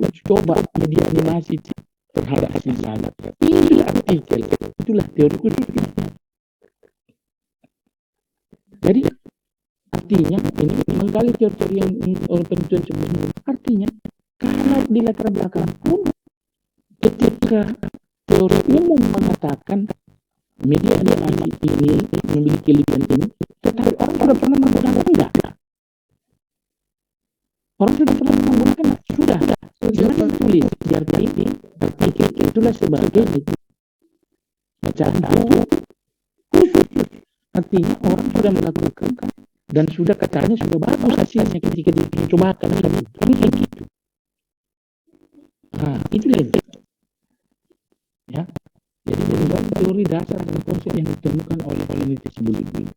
uji coba media animasi terhadap hasil salah. Itulah artikel, itulah teori khususnya. Jadi artinya ini menggali teori yang oleh penelitian sebelumnya. Artinya kalau di latar belakang pun ketika teori umum mengatakan media animasi ini memiliki kelebihan ini, tetapi orang sudah pernah menggunakan enggak? Orang sudah pernah menggunakan sudah. Jangan tulis di artikel itulah sebagai bacaan khusus. Artinya orang sudah melakukan dan sudah katanya sudah bagus hasilnya ketika dicobakan itu gitu. Nah, itu lebih. Ya. Jadi dari teori dasar dan konsep yang ditemukan oleh peneliti sebelumnya.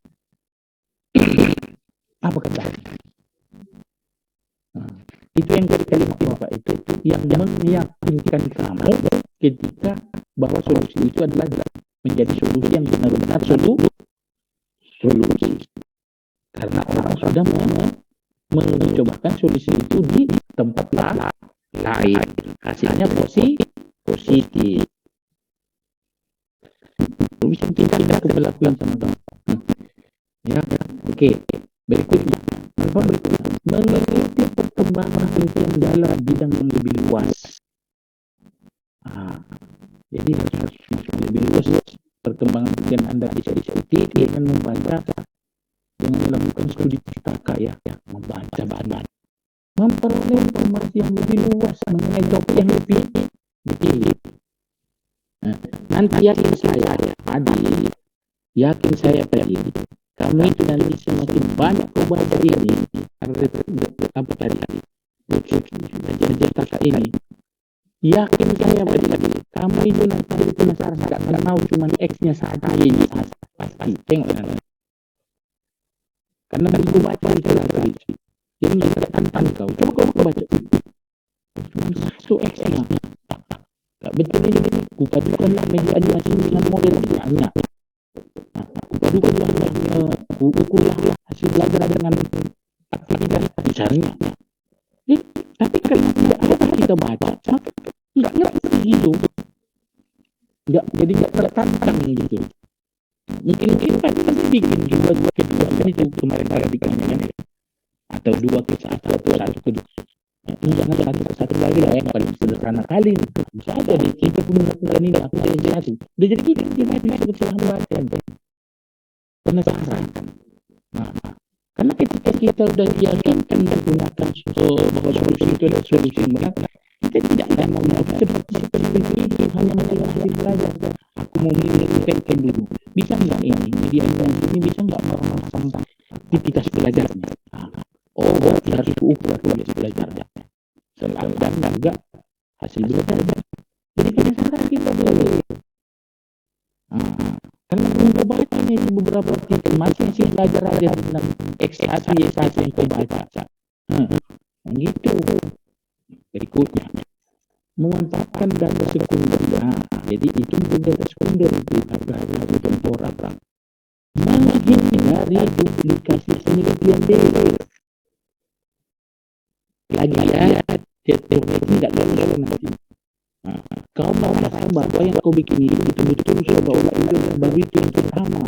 Apa katanya? Nah, itu yang dari kalimat Bapak itu yang meyakinkan kamu ketika bahwa solusi itu adalah menjadi solusi yang benar-benar solusi. Karena orang sudah mencobakan solusi itu di tempat lain. Hasilnya positif. Bisa tidak keberlakuan sama kamu. Ya, oke. Berikutnya, mengikuti perkembangan penelitian dalam bidang yang lebih luas. Jadi harus lebih luas perkembangan penelitian Anda bisa diikuti dengan membaca, dengan melakukan studi pustaka ya, membaca, memperoleh informasi yang lebih luas mengenai topik yang lebih Begitu. Nah, nanti yakin saya, yakin saya tadi, kamu itu nanti semakin banyak kau baca ini, apa tadi, belajar kata ini. Yakin saya tadi, kamu itu nanti penasaran, nggak mau cuma X-nya saja ini, pasti tengok nanti. Karena begitu baca itu lagi, jadi nggak tantang kau. Coba kau baca, cuma satu X-nya. Nggak betul ini, kupadukanlah media animasi dengan model banyak. Kupadukanlah, ukurlah hasil belajar dengan aktivitas misalnya. Tapi kalau tidak ada kita baca, maka nggak ngerti gitu. Jadi nggak tertantang gitu. Mungkin pasti bikin juga kedua kan itu kemarin paradigmanya kan, atau 2 ke 1 atau 1 ke 2. Jangan satu lagi lah yang paling sederhana kali bisa aja deh kita pun melakukan ini aku jadi 1 udah jadi kita bisa kecelakaan baca penasaran. Nah, karena ketika kita udah yakinkan menggunakan bahwa solusi itu adalah solusi benar, kita tidak akan mau seperti itu hanya mencari hasil belajar. Aku mau melakukan dulu, bisa nggak ini ini bisa nggak memasang aktivitas belajarnya. Oh, harus ukur belajarnya. Selalu dan enggak hasil belajar. Jadi penasaran kita dulu. Karena mencoba ini beberapa artikel masih belajar aja tentang X1, Y1 yang kau baca. Gitu. Berikutnya, memanfaatkan data sekunder. Jadi itu data sekunder itu harus temporal. Menghindari duplikasi penelitian dulu. Lagi ya, teori tidak lulus nanti. Kau merasa bahwa yang kau bikin ini betul-betul seolah-olah itu baru itu yang pertama.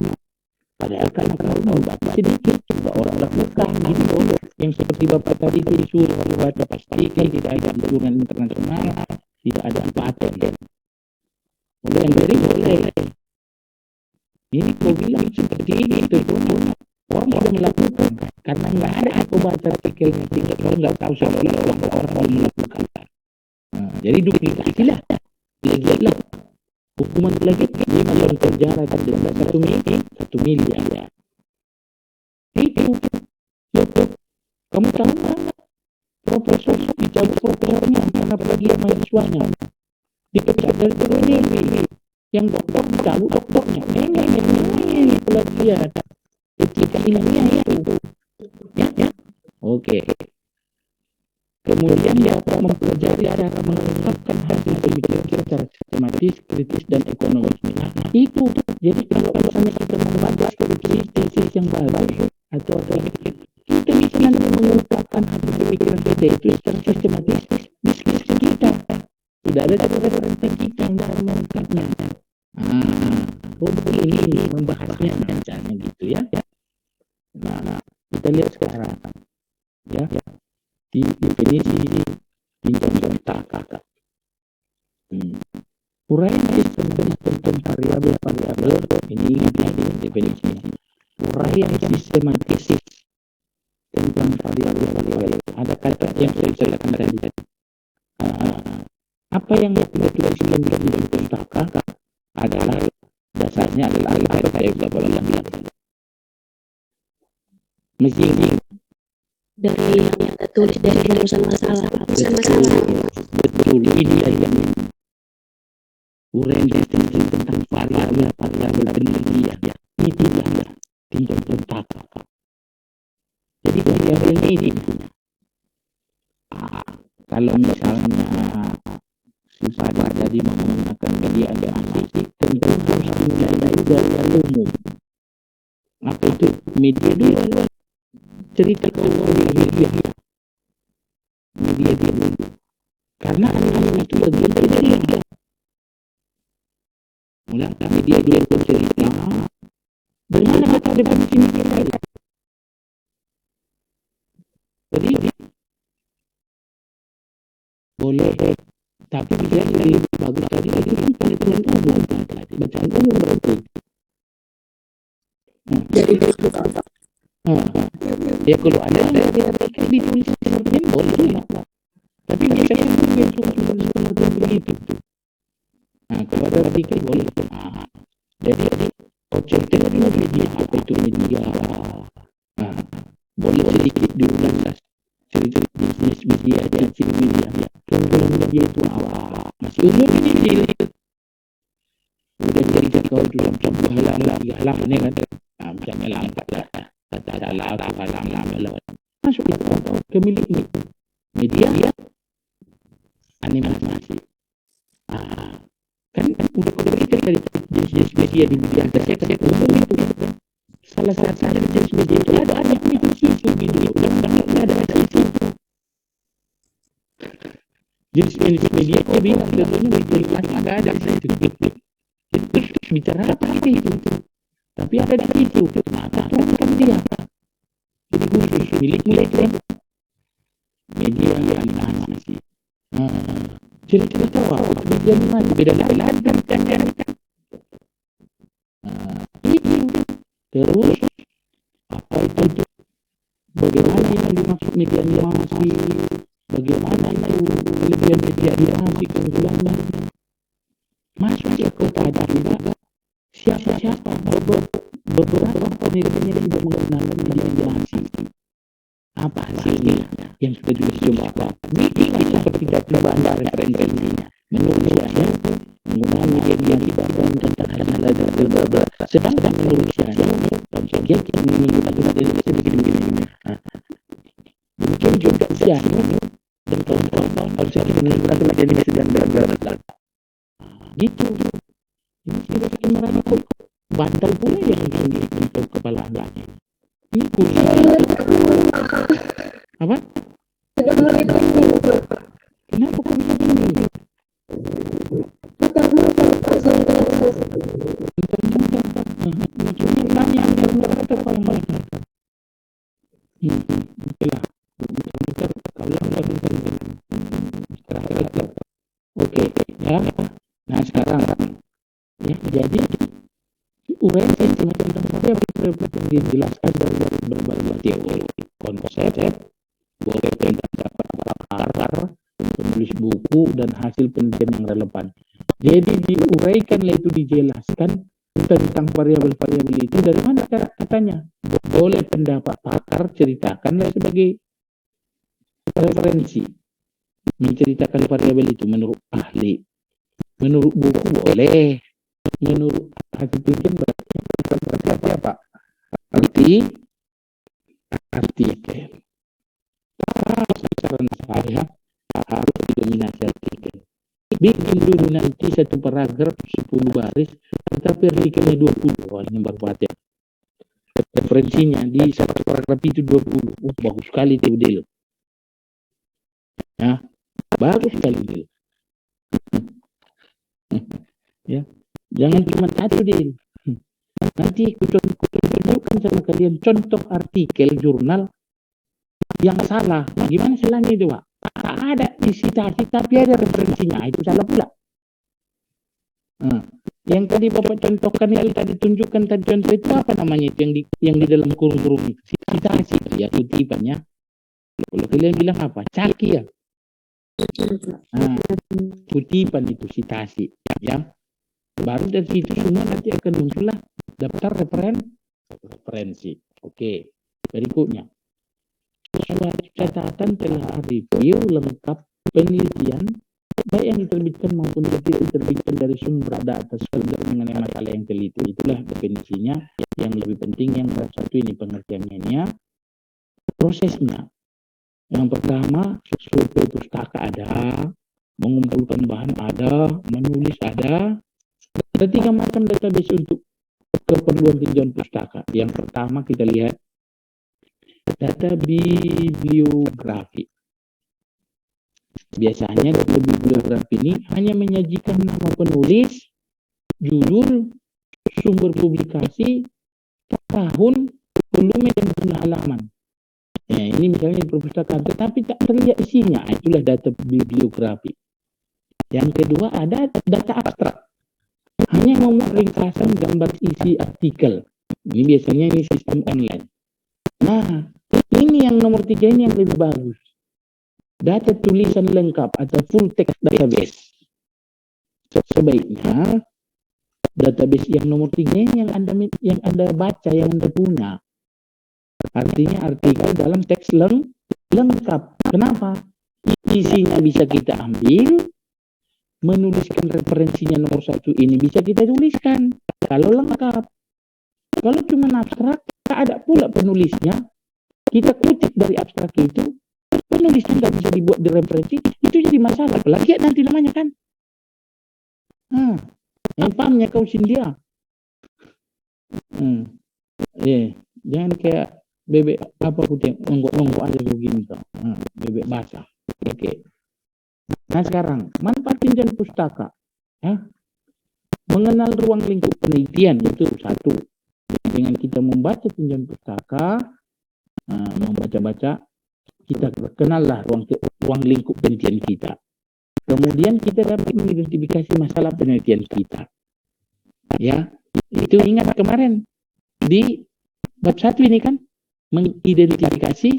Padahal karena kau mau baca sedikit, coba orang lakukan gitu. Yang seperti Bapak tadi itu disuruh baca pastikan tidak ada aturan internasional, tidak ada paten. Oleh yang beri boleh. Ini kau bilang seperti ini itu orang sudah melakukan karena nggak ada aku baca artikelnya, kalau nggak tahu seolah-olah orang melakukan. Jadi duplikasi lah. Lagi hukuman lagi 5 tahun penjara dan denda 1 miliar. Itu kamu tahu profesor dicabut profesornya karena plagiat mahasiswanya, dipecat dari PNB. Yang dokter dicabut dokternya, ini plagiat. Etika ilmiah itu. Ya. Oke. Kemudian dapat mempelajari cara mengungkapkan hasil pemikiran secara sistematis, kritis, dan ekonomis. Itu jadi kalau misalnya kita membaca tesis yang bagus atau kita bisa nanti mengungkapkan hasil pemikiran kita itu secara sistematis, diskusi kita tidak ada referensi kita yang dalam mengungkapnya. Begini membahasnya misalnya gitu ya. Nah, kita lihat sekarang ya. Di definisi tinjauan kakak. Uraian sistem tentang variabel ini definisi. Uraian sistematis tentang variabel. Ada kata yang saya jelaskan tadi. Apa yang dituliskan di dalam kakak adalah dasarnya adalah apa yang Bapak bilang. Mesti dari yang tertulis dari rumusan masalah. Betul, ini yang uraian tentang variabel penelitian. Ini tidak tinjauan kakak. Jadi variabel ini kalau misalnya sifat tadi menggunakan media animasi tentu harus dimulai dari umum. Apa itu media dulu? Cerita media dulu. Karena animasi itu bagian dari media. Mulai media dulu cerita. Dari mana kata definisi media tadi? Jadi boleh, tapi bisa lebih bagus tadi kan penelitian umum tadi. Bacaan umum berarti. Dari Facebook apa? Ya kalau ada ditulis seperti ini boleh. Tapi biasanya itu seperti begitu. Nah, kalau ada artikel boleh. Nah, jadi objektif adalah media. Apa itu media? Nah, boleh sedikit diulas cerita bisnis media, ciri media. Keunggulan media itu apa? Masih umum ini udah cerita kau dalam sebuah halaman 3 halaman ya kan? Nah, misalnya lambat lah, kata salah aku halaman masuklah ke milik media animasi. Kan udah kau berikan dari jenis media di atas ya kan? Umum itu kan? Salah satu jenis media itu ada itu situ video undang-undangnya ada situ. Jenis media itu bilang tentunya jelas ada di situ. Terus bicara apa itu? Tapi ada di situ. Maka kan dia. Jadi khusus milik itu media animasi. Cerita apa? Media animasi beda lain kan. Itu terus apa itu? Bagaimana yang dimaksud media animasi? Bagaimana itu kelebihan media animasi keunggulannya? Masuk dia kepada juga siapa beberapa penelitian yang sudah menggunakan media animasi. Apa hasilnya yang sudah dicoba? Ini seperti bahan referensinya. Menurut saya penggunaan media dan tentang hal-hal berbeda. Sedangkan menurut saya dia menggunakan dari begini. Mungkin juga saya dan kawan-kawan harus menggunakan media animasi dan berbeda. Gitu. Ini tidak akan merana bantal pula yang tinggi di kepala anda. Ini kursi. Apa? Kenapa kau bisa begini? Maksudnya nanya antar atau apa yang mereka? Itulah. Oke, ya. Nah sekarang, ya jadi uraian semacam apa yang dijelaskan dari berbagai teori, konsep, boleh tentang pakar, penulis buku dan hasil penelitian yang relevan. Jadi diuraikanlah itu dijelaskan tentang variabel-variabel itu dari mana katanya. Boleh pendapat pakar ceritakanlah sebagai referensi. Menceritakan variabel itu menurut ahli. Menurut buku boleh. Menurut hasil penelitian berarti apa? Artikel. Saran saya harus didominasi artikel. Bikin dulu nanti satu paragraf 10 baris, tetapi artikelnya 20. Oh, ini baru baca. Referensinya di satu paragraf itu 20. Bagus sekali itu Del. Ya, bagus sekali Del. Ya, jangan cuma satu Del. Nanti tunjukkan sama kalian contoh artikel jurnal yang salah. Gimana salahnya itu, Pak? Tak ada di citasi tapi ada referensinya. Itu salah pula. Yang tadi Bapak contohkan, yang tadi tunjukkan tadi contoh itu apa namanya itu yang di dalam kurung-kurung itu? Citasi ya, kutipannya. Kalau kalian bilang apa? Caki ya. Kutipan itu citasi ya. Baru dari situ semua nanti akan muncullah daftar referensi. Oke. Berikutnya. Suatu catatan telah review lengkap penelitian baik yang diterbitkan maupun tidak diterbitkan dari sumber data sumber mengenai masalah yang teliti. Itulah definisinya. Yang lebih penting yang satu ini pengertiannya, prosesnya. Yang pertama, survei pustaka ada, mengumpulkan bahan ada, menulis ada. Ada 3 macam database untuk keperluan tinjauan pustaka. Yang pertama kita lihat data bibliografi. Biasanya data bibliografi ini hanya menyajikan nama penulis, judul, sumber publikasi, tahun, volume, dan jumlah halaman. Ya, ini misalnya di perpustakaan, tetapi tak terlihat isinya. Itulah data bibliografi. Yang kedua ada data abstrak. Hanya memuat ringkasan gambar isi artikel. Ini biasanya ini sistem online. Nah, ini yang nomor 3 ini yang lebih bagus. Data tulisan lengkap atau full text database. sebaiknya database yang nomor 3 yang Anda baca, yang Anda punya. Artinya artikel dalam teks lengkap. Kenapa? Isinya bisa kita ambil, menuliskan referensinya nomor 1 ini bisa kita tuliskan kalau lengkap. Kalau cuma abstrak, tak ada pula penulisnya, kita kutip dari abstrak itu, penulisnya nggak bisa dibuat di referensi, itu jadi masalah. Plagiat nanti namanya kan. Yang pahamnya kau sindia. Jangan kayak bebek apa putih nonggok aja begini tuh. Bebek basah. Oke. Nah sekarang manfaat tinjauan pustaka. Mengenal ruang lingkup penelitian itu satu. Dengan kita membaca tinjauan pustaka, membaca-baca, kita kenallah ruang lingkup penelitian kita. Kemudian kita dapat mengidentifikasi masalah penelitian kita. Ya, itu ingat kemarin di bab 1 ini kan, mengidentifikasi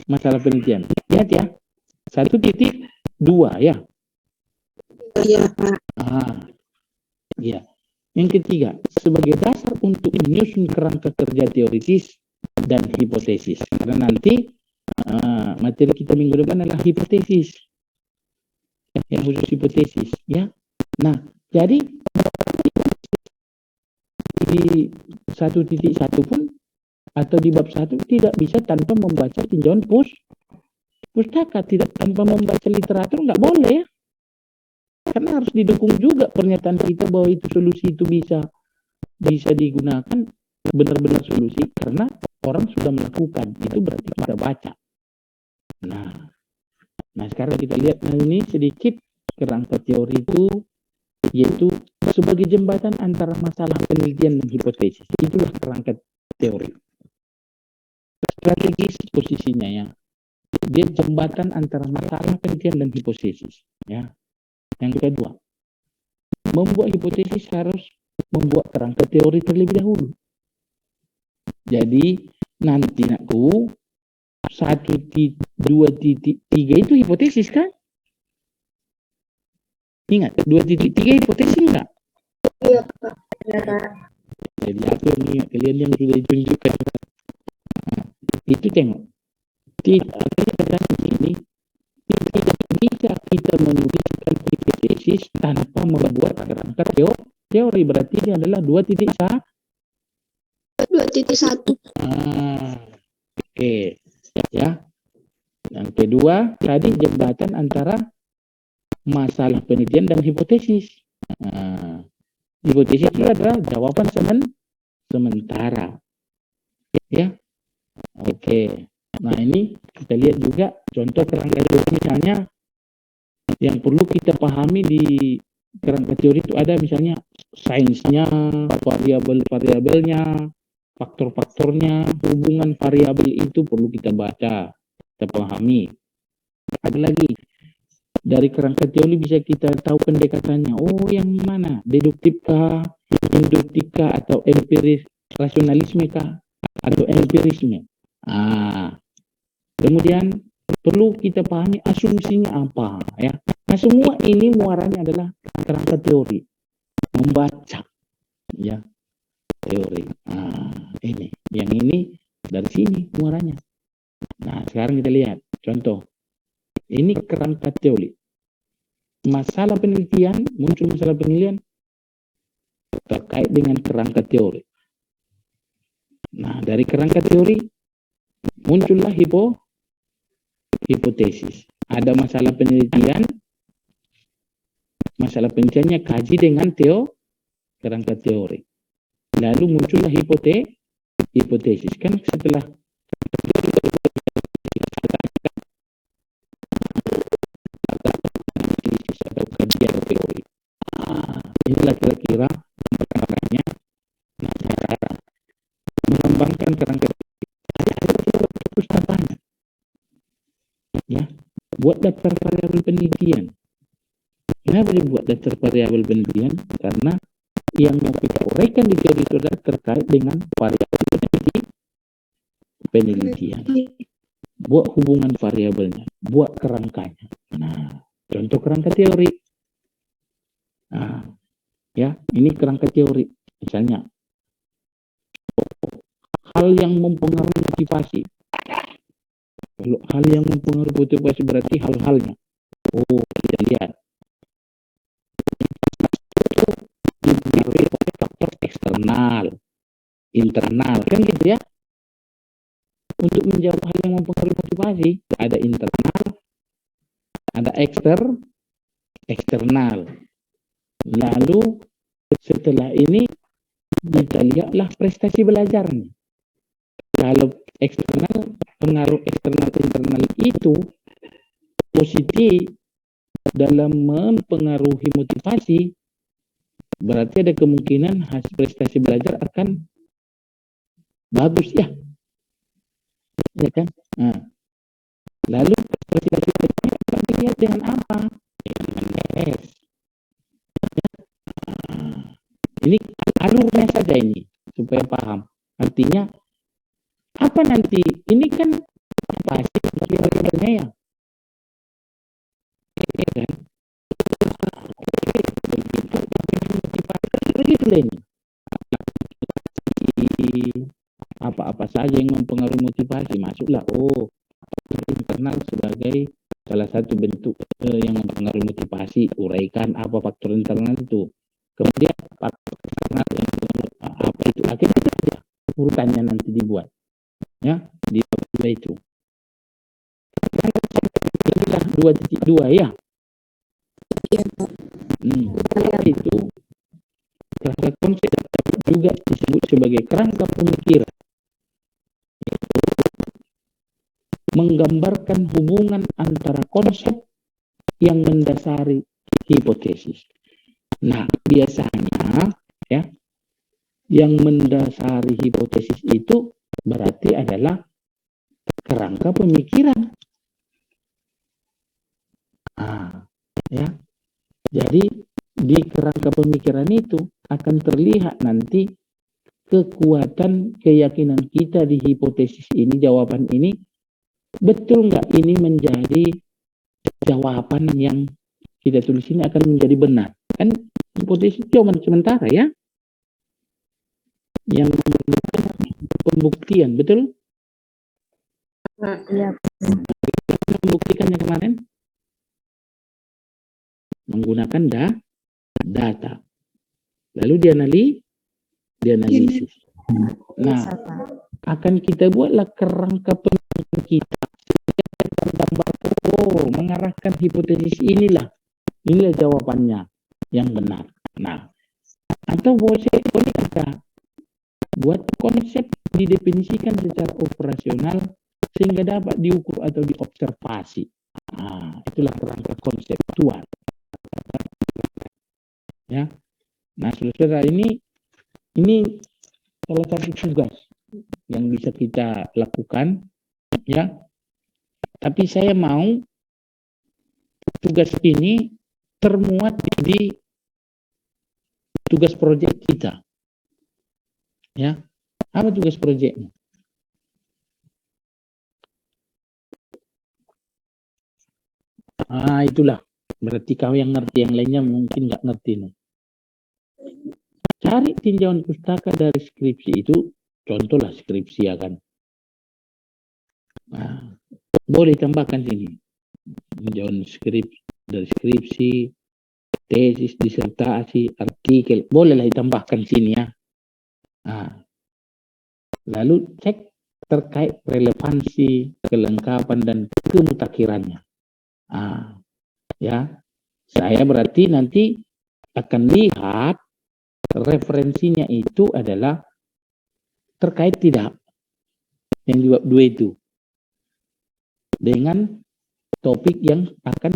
masalah penelitian. Ingat ya, 1.2 ya. Iya, Pak. Ya. Yang ketiga, sebagai dasar untuk menyusun kerangka kerja teoritis dan hipotesis. Karena nanti materi kita minggu depan adalah hipotesis. Yang khusus hipotesis, ya. Nah, jadi di 1.1 pun atau di bab 1 tidak bisa tanpa membaca tinjauan pustaka, tidak tanpa membaca literatur nggak boleh ya. Karena harus didukung juga pernyataan kita bahwa itu solusi itu bisa digunakan, benar-benar solusi karena orang sudah melakukan. Itu berarti kita baca. Nah sekarang kita lihat ini sedikit kerangka teori itu, yaitu sebagai jembatan antara masalah penelitian dan hipotesis. Itulah kerangka teori. Strategis posisinya ya. Dia jembatan antara masalah penelitian dan hipotesis. Ya. Yang kedua, membuat hipotesis harus membuat kerangka teori terlebih dahulu. Jadi nanti aku 1.2.3 itu hipotesis kan? Ingat 2.3 hipotesis enggak? Iya, Pak. Iya, Pak. Jadi aku yang ingat kalian yang sudah ditunjukkan. Itu tengok. Tidak ini tidak bisa kita menuliskan hipotesis tanpa membuat kerangka teori. Berarti ini adalah 2.1. Oke. Ya. Yang kedua, tadi jembatan antara masalah penelitian dan hipotesis. Hipotesis itu adalah jawaban sementara. Ya. Oke. Nah, ini kita lihat juga contoh kerangka teori misalnya yang perlu kita pahami di kerangka teori itu ada misalnya sainsnya, variabel-variabelnya, faktor-faktornya, hubungan variabel itu perlu kita baca, kita pahami. Ada lagi dari kerangka teori bisa kita tahu pendekatannya. Oh, yang mana? Deduktif kah, induktif kah, atau empiris, rasionalisme kah, atau empirisme. Kemudian perlu kita pahami asumsinya apa ya. Nah, semua ini muaranya adalah kerangka teori. Membaca ya teori. Ini yang ini dari sini muaranya. Nah, sekarang kita lihat contoh. Ini kerangka teori. Masalah penelitian, muncul masalah penelitian terkait dengan kerangka teori. Nah, dari kerangka teori muncullah hipotesis. Ada masalah penelitian, masalah penelitiannya kaji dengan kerangka teori. Lalu muncullah hipotesis. Kan setelah atau kajian teori. Inilah kira-kira perkaranya. Nah, cara mengembangkan kerangka pustaka. Ya, buat daftar variabel penelitian. Kenapa dibuat daftar variabel penelitian? Karena yang mau kita uraikan di teori itu adalah terkait dengan variabel penelitian. Buat hubungan variabelnya, buat kerangkanya. Nah, contoh kerangka teori. Nah, ya, ini kerangka teori. Misalnya, hal yang mempengaruhi motivasi. Kalau hal yang mempengaruhi motivasi berarti hal-halnya. Oh, kita lihat. Dipengaruhi oleh faktor eksternal, internal, kan gitu ya. Untuk menjawab hal yang mempengaruhi motivasi, ada internal, ada eksternal. Lalu setelah ini kita lihatlah prestasi belajarnya. Kalau eksternal, pengaruh eksternal internal itu positif dalam mempengaruhi motivasi, berarti ada kemungkinan hasil prestasi belajar akan bagus ya, ya kan? Nah, lalu prestasi belajar akan dilihat dengan apa? Dengan tes. Ini alurnya saja ini supaya paham. Artinya apa nanti? Ini kan pasti kira-kiranya ya. Kan? Begitu ini. Apa-apa saja yang mempengaruhi motivasi masuklah. Oh, internal sebagai salah satu bentuk yang mempengaruhi motivasi. Uraikan apa faktor internal itu. Kemudian faktor eksternal yang apa itu. Akhirnya itu saja urutannya nanti dibuat. Ya, di bawah itu. Inilah 2.2 ya. Iya, Pak. Itu kerangka konsep juga disebut sebagai kerangka pemikiran. Menggambarkan hubungan antara konsep yang mendasari hipotesis. Nah, biasanya ya, yang mendasari hipotesis itu berarti adalah kerangka pemikiran. Ya. Jadi di kerangka pemikiran itu akan terlihat nanti kekuatan keyakinan kita di hipotesis ini, jawaban ini, betul nggak ini menjadi jawaban yang kita tulis ini akan menjadi benar. Kan hipotesis cuma sementara ya. Yang pembuktian, betul? Iya. Membuktikannya kemarin menggunakan data. Lalu dianalisis. Nah, akan kita buatlah kerangka pemikiran kita. Gambar mengarahkan hipotesis inilah jawabannya yang benar. Nah, atau boleh kata buat konsep didefinisikan secara operasional sehingga dapat diukur atau diobservasi. Itulah kerangka konseptual. Ya. Nah, saudara, ini salah satu tugas yang bisa kita lakukan, ya. Tapi saya mau tugas ini termuat di tugas proyek kita. Ya. Apa tugas proyeknya? Itulah. Berarti kau yang ngerti, yang lainnya mungkin nggak ngerti nih. Cari tinjauan pustaka dari skripsi itu, contohlah skripsi ya kan. Boleh tambahkan sini. Tinjauan dari skripsi, tesis, disertasi, artikel, bolehlah ditambahkan sini ya. Lalu cek terkait relevansi, kelengkapan dan kemutakhirannya. Ya, saya berarti nanti akan lihat referensinya itu adalah terkait tidak yang jawab 2 itu dengan topik yang akan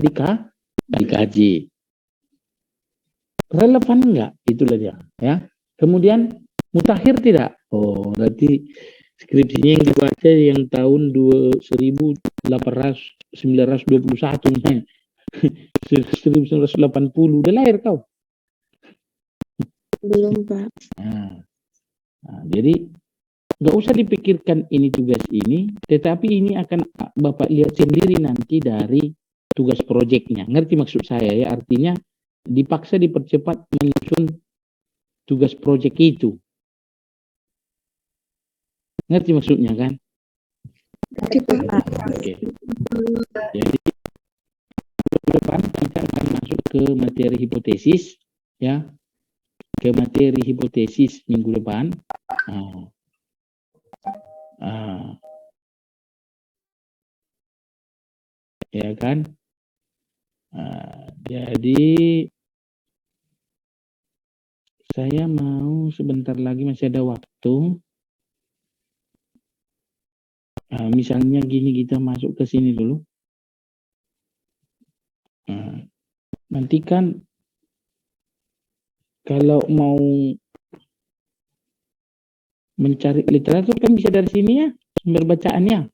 dikaji. Relevan enggak? Itulah dia. Ya. Kemudian mutakhir tidak? Oh, berarti skripsinya yang dibaca yang tahun 1921 1980 udah lahir kau? Belum, Pak. Jadi nggak usah dipikirkan ini tugas ini, tetapi ini akan Bapak lihat sendiri nanti dari tugas proyeknya. Ngerti maksud saya ya? Artinya dipaksa dipercepat menyusun tugas proyek itu. Ngerti maksudnya kan? Oke, Pak. Oke. Jadi depan kita akan masuk ke materi hipotesis, ya. Ke materi hipotesis minggu depan. Ya kan? Jadi saya mau sebentar lagi, masih ada waktu. Misalnya gini, kita masuk ke sini dulu. Nanti kan kalau mau mencari literatur kan bisa dari sini ya, sumber bacaannya.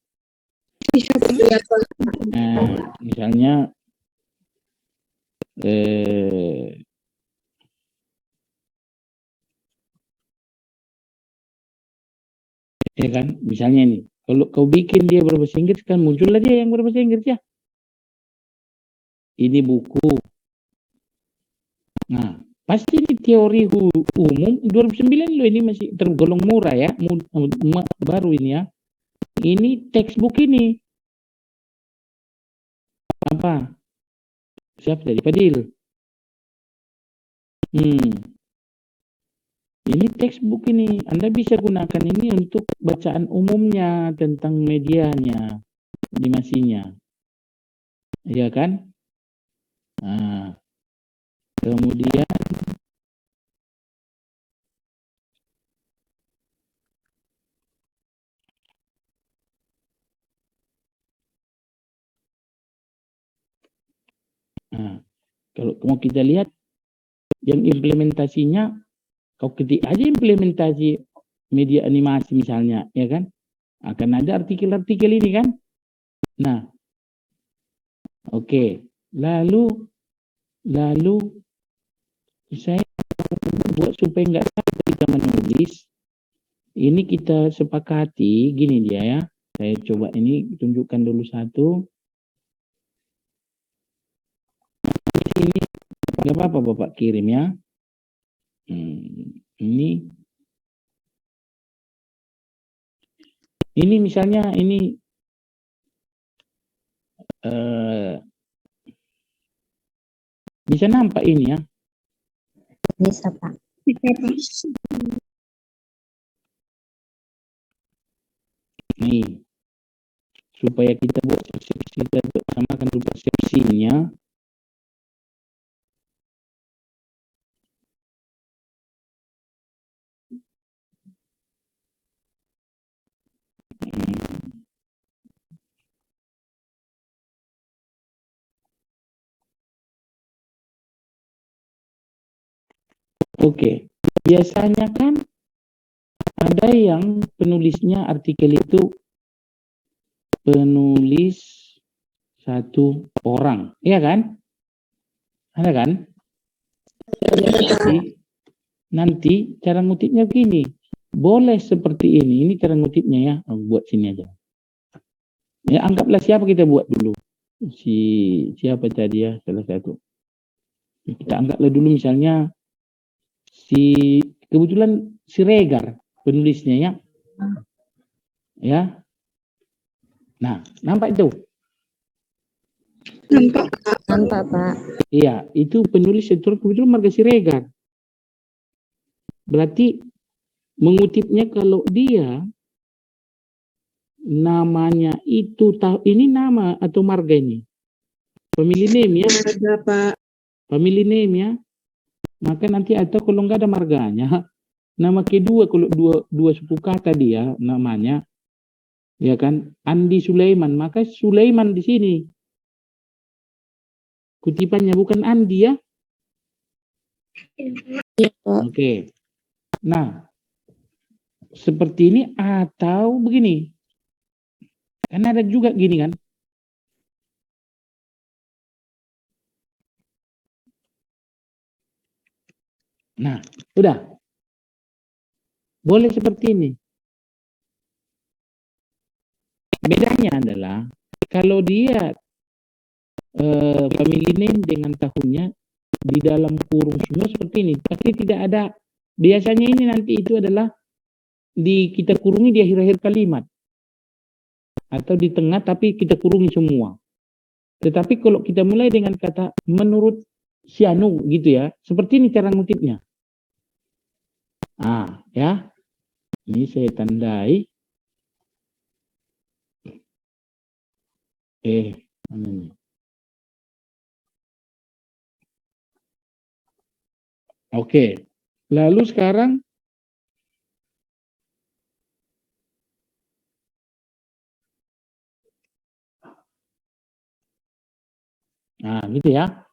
Bisa, Pak. Misalnya ya kan, misalnya nih, kalau kau bikin dia berbahasa Inggris kan muncul aja yang berbahasa Inggris ya. Ini buku. Nah, pasti ini teori umum 2009 loh, ini masih tergolong murah ya, baru ini ya. Ini textbook ini. Apa? Siapa tadi? Fadil. Ini textbook ini. Anda bisa gunakan ini untuk bacaan umumnya tentang medianya, animasinya. Iya kan? Kemudian kalau mau kita lihat yang implementasinya, kau ketik aja implementasi media animasi misalnya, ya kan? Akan ada artikel-artikel ini kan? Nah, oke. Lalu saya buat supaya nggak salah ketika menulis, ini kita sepakati gini dia ya. Saya coba ini tunjukkan dulu satu. Ini nggak apa-apa Bapak kirim ya. Ini misalnya ini bisa nampak ini ya? Bisa, Pak. Nih, supaya kita buat kita samakan rupa seksinya. Oke, biasanya kan ada yang penulisnya artikel itu penulis satu orang, iya kan? Ada kan? Nanti cara ngutipnya gini, boleh seperti ini cara ngutipnya ya, buat sini aja. Ya anggaplah siapa kita buat dulu, siapa tadi ya, salah satu. Kita anggaplah dulu misalnya kebetulan si Regar penulisnya ya. Ya. Nah, nampak itu? Nampak, Pak. Iya, itu penulis itu kebetulan Marga Siregar. Berarti mengutipnya kalau dia namanya itu ini nama atau marga ini? Family name ya? Ada, Pak. Family name ya? Maka nanti atau kalau nggak ada marganya, nama kedua kalau dua suku kata dia namanya, ya kan? Andi Sulaiman, maka Sulaiman di sini. Kutipannya bukan Andi ya? Oke. Nah, seperti ini atau begini. Kan ada juga gini kan? Nah, udah. Boleh seperti ini. Bedanya adalah kalau dia family name dengan tahunnya di dalam kurung semua seperti ini. Pasti tidak ada. Biasanya ini nanti itu adalah kita kurungi di akhir-akhir kalimat atau di tengah, tapi kita kurungi semua. Tetapi kalau kita mulai dengan kata menurut si anu gitu ya, seperti ini cara ngutipnya. Ya. Ini saya tandai. Mana nih? Oke. Lalu sekarang gitu ya.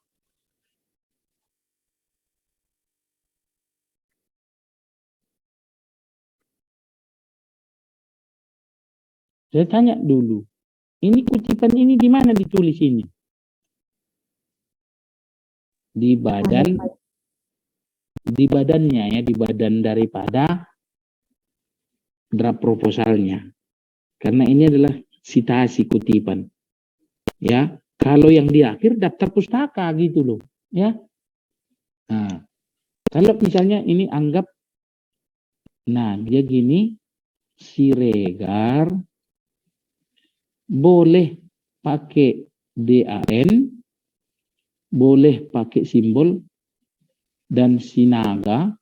Saya tanya dulu, ini kutipan ini di mana ditulis ini? Di badannya ya, di badan daripada draft proposalnya. Karena ini adalah citasi kutipan. Ya, kalau yang di akhir daftar pustaka gitu loh, ya. Nah, kalau misalnya ini anggap, dia gini, Siregar boleh pakai DAN, boleh pakai simbol, dan Sinaga.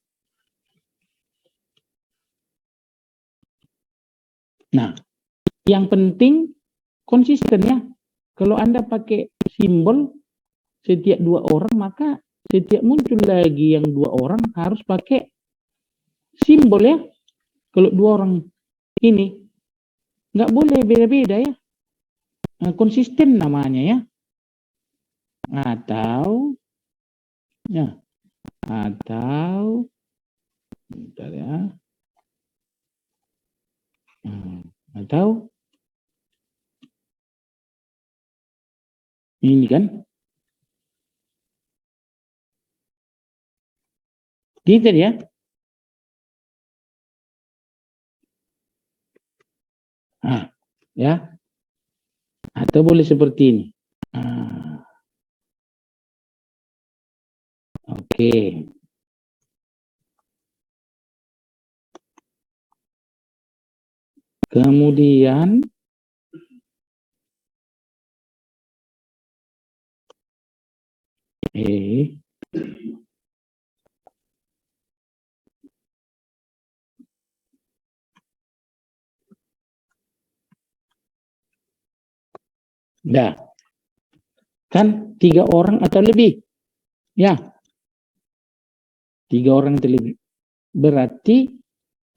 Nah, yang penting konsisten ya. Kalau Anda pakai simbol setiap 2 orang, maka setiap muncul lagi yang 2 orang harus pakai simbol ya. Kalau 2 orang ini nggak boleh beda-beda ya. Konsisten namanya ya. Atau bentar ya. Atau ini kan gitu ya. Ya. Atau boleh seperti ini. Oke. Kemudian kan 3 orang atau lebih. Ya. 3 orang atau lebih. Berarti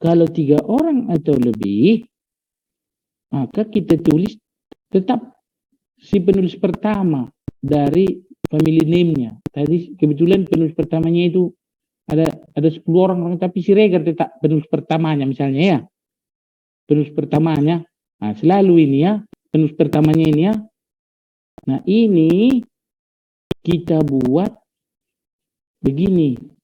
kalau 3 orang atau lebih, maka kita tulis tetap si penulis pertama dari family name-nya. Tadi kebetulan penulis pertamanya itu ada 10 orang, tapi Siregar tetap penulis pertamanya misalnya ya. Penulis pertamanya. Selalu ini ya, penulis pertamanya ini ya. Nah, ini kita buat begini.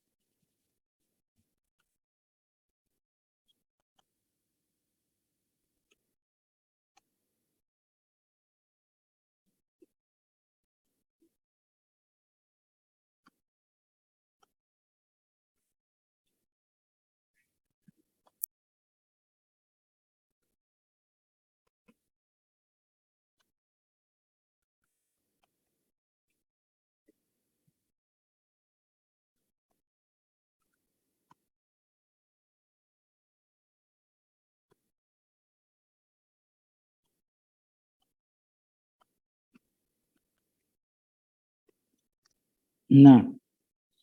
Nah,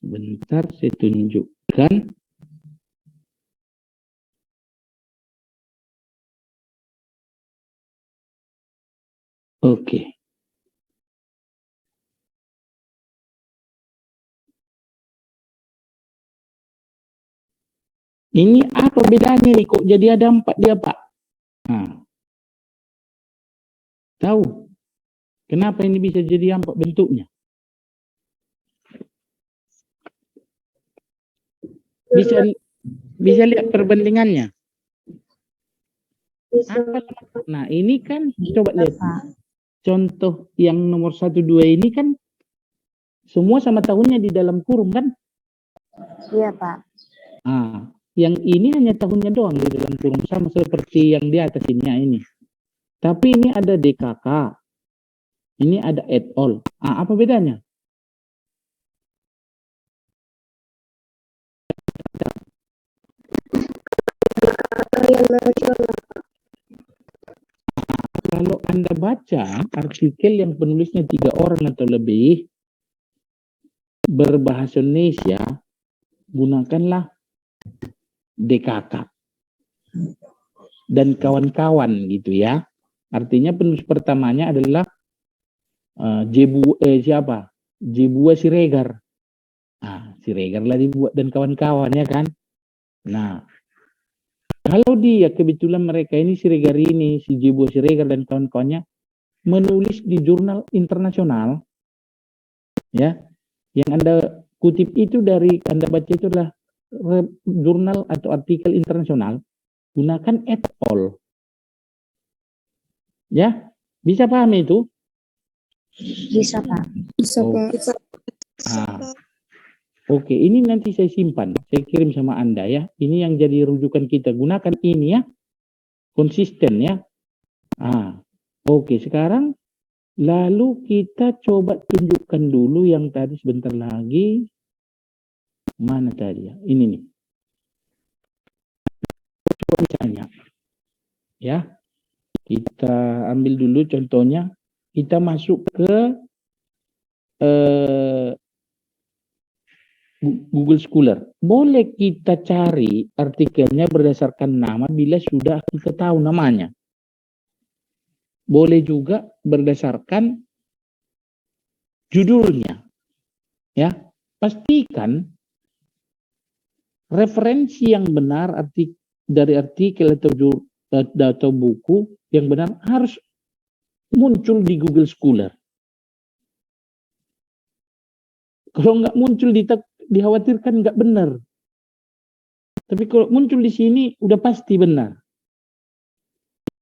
sebentar saya tunjukkan. Oke. Ini apa bedanya nih, kok jadi ada 4 dia, Pak? Tahu kenapa ini bisa jadi 4 bentuknya? Bisa lihat perbandingannya. Nah, ini kan coba lihat. Contoh yang nomor 1, 2 ini kan Semua sama tahunnya di dalam kurung kan? Iya, Pak. Yang ini hanya tahunnya doang di dalam kurung, sama seperti yang di atas ini. Tapi ini ada DKK, ini ada et al. Apa bedanya? Kalau Anda baca artikel yang penulisnya 3 orang atau lebih berbahasa Indonesia, gunakanlah DKK dan kawan-kawan gitu ya. Artinya penulis pertamanya adalah Jebua Siregar. Siregar lah dibuat dan kawan-kawan ya kan. Nah, kalau dia kebetulan mereka ini Siregar ini, si Jebua Siregar dan kawan-kawannya menulis di jurnal internasional, ya, yang Anda kutip itu dari Anda baca itu adalah jurnal atau artikel internasional, gunakan et al. Ya, bisa paham itu? Bisa, Pak. Bisa, Oh. Pak. Oke, ini nanti saya simpan, saya kirim sama Anda ya. Ini yang jadi rujukan kita, gunakan ini ya, konsisten ya. Oke, sekarang lalu kita coba tunjukkan dulu yang tadi sebentar lagi. Mana tadi ya? Ini nih. Coba misalnya, ya, kita ambil dulu contohnya. Kita masuk ke Google Scholar. Boleh kita cari artikelnya berdasarkan nama bila sudah kita tahu namanya. Boleh juga berdasarkan judulnya. Ya, pastikan referensi yang benar dari artikel atau buku yang benar harus muncul di Google Scholar. Kalau nggak muncul dikhawatirkan nggak benar. Tapi kalau muncul di sini udah pasti benar.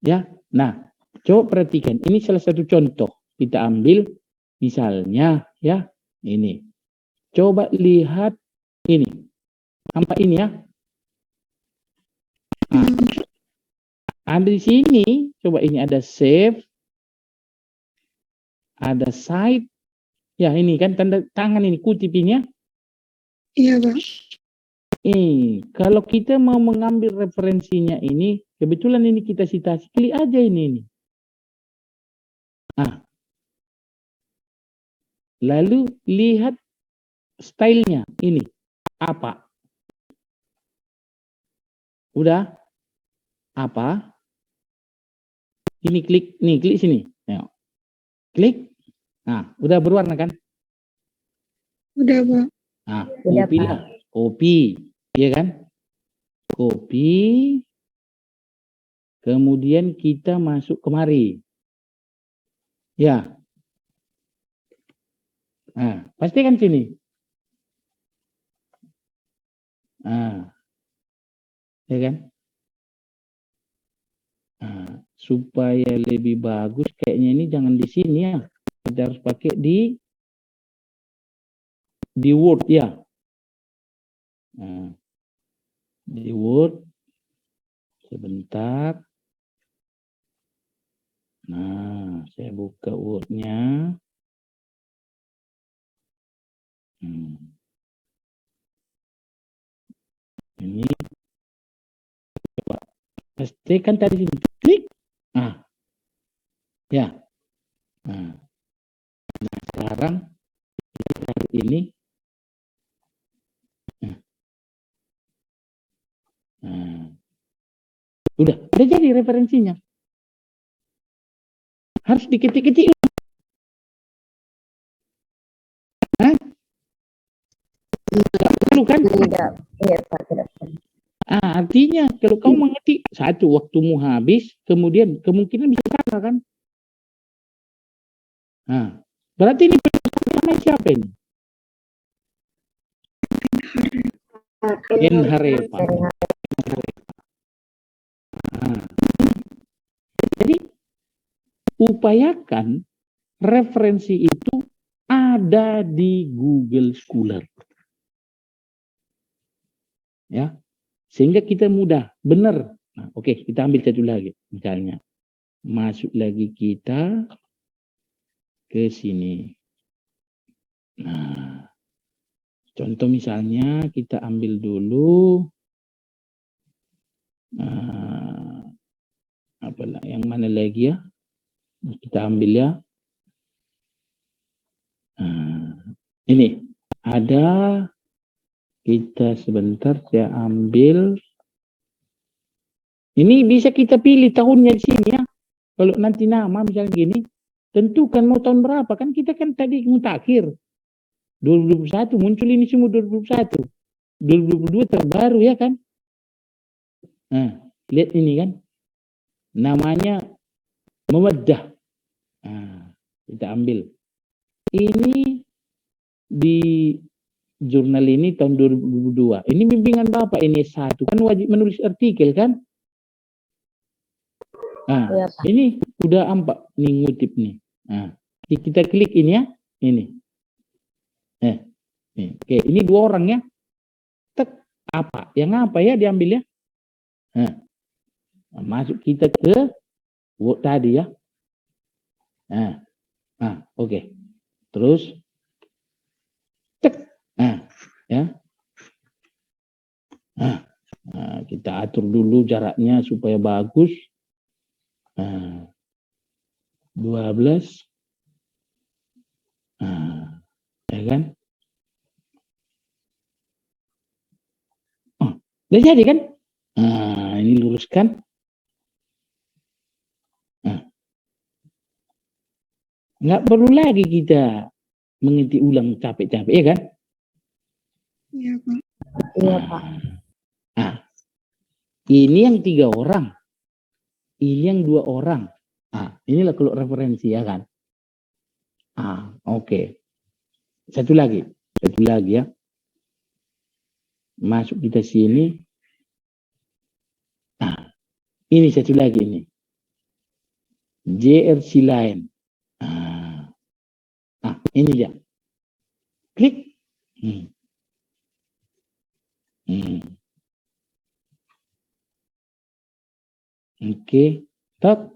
Ya, nah coba perhatikan. Ini salah satu contoh. Kita ambil misalnya ya ini. Coba lihat ini. Nampak ini ya. Ada di sini. Coba ini ada save. Ada site. Ya ini kan tanda tangan ini kutip ini ya. Iya, Pak. Kalau kita mau mengambil referensinya ini, kebetulan ini kita citasi, klik aja ini. Lalu lihat stylenya ini apa? Udah? Apa? Ini klik sini. Ayo. Klik. Nah, udah berwarna kan? Udah, Pak. Udah, Copy lah. Copy. Iya kan? Copy. Kemudian kita masuk kemari. Ya. Pastikan sini. Ya kan? Supaya lebih bagus kayaknya ini jangan di sini ya. Kita harus pakai di Word ya. Di Word. Sebentar. Nah, saya buka Word-nya. Ini coba pastikan tadi sini. Klik. Ya. Nah, sekarang ini. Udah jadi referensinya. Harus diketik-ketik. Perlu kan? Tidak. Iya, Pak. Tidak. Artinya kalau kamu mengetik satu waktumu habis, kemudian kemungkinan bisa salah kan? Berarti ini pertama siapa ini? Enharepa. Jadi upayakan referensi itu ada di Google Scholar. Ya, sehingga kita mudah, benar. Nah, oke, kita ambil satu lagi. Misalnya, masuk lagi kita ke sini. Nah, contoh misalnya kita ambil dulu apalah yang mana lagi ya? Kita ambil ya. Ini ada, kita sebentar saya ambil. Ini bisa kita pilih tahunnya di sini ya. Kalau nanti nama misalnya gini, tentukan mau tahun berapa, kan kita kan tadi mutakhir 2021, muncul ini semua 2021, 2022 terbaru ya kan. Nah, lihat ini kan, namanya Mawaddah. Nah, kita ambil ini di jurnal ini tahun 2022. Ini bimbingan Bapak ini S1, kan wajib menulis artikel kan. Nah, Iya, Pak. ini udah ampak nih ngutip nih. Nah, kita klik ini ya, ini. Nih, oke, ini 2 orang ya. Tek, apa? Yang apa ya diambil ya? Nah, masuk kita ke Word tadi ya. Nah, oke. Terus, cek. Nah, ya. Nah, kita atur dulu jaraknya supaya bagus. 12. Ya kan? Udah jadi kan? Ini luruskan. Nggak perlu lagi kita mengintip ulang capek-capek, ya kan? Iya, Pak. Iya, Pak. Ini yang 3 orang. Ini yang 2 orang. Inilah kalau referensi, ya kan? Oke. Satu lagi ya. Masuk kita sini. Ini satu lagi ini. JRC lain. Ini dia. Klik. Oke. Tak.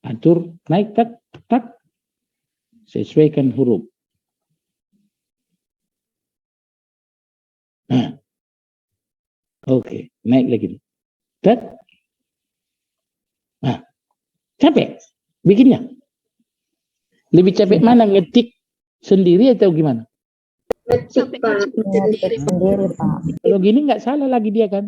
Atur naik tak. Sesuaikan huruf. Oke, naik lagi. Tak. Capek bikinnya. Lebih capek mana, ngetik sendiri atau gimana? Ngetik, Pak. Ngetik sendiri, Pak. Kalau gini nggak salah lagi dia kan.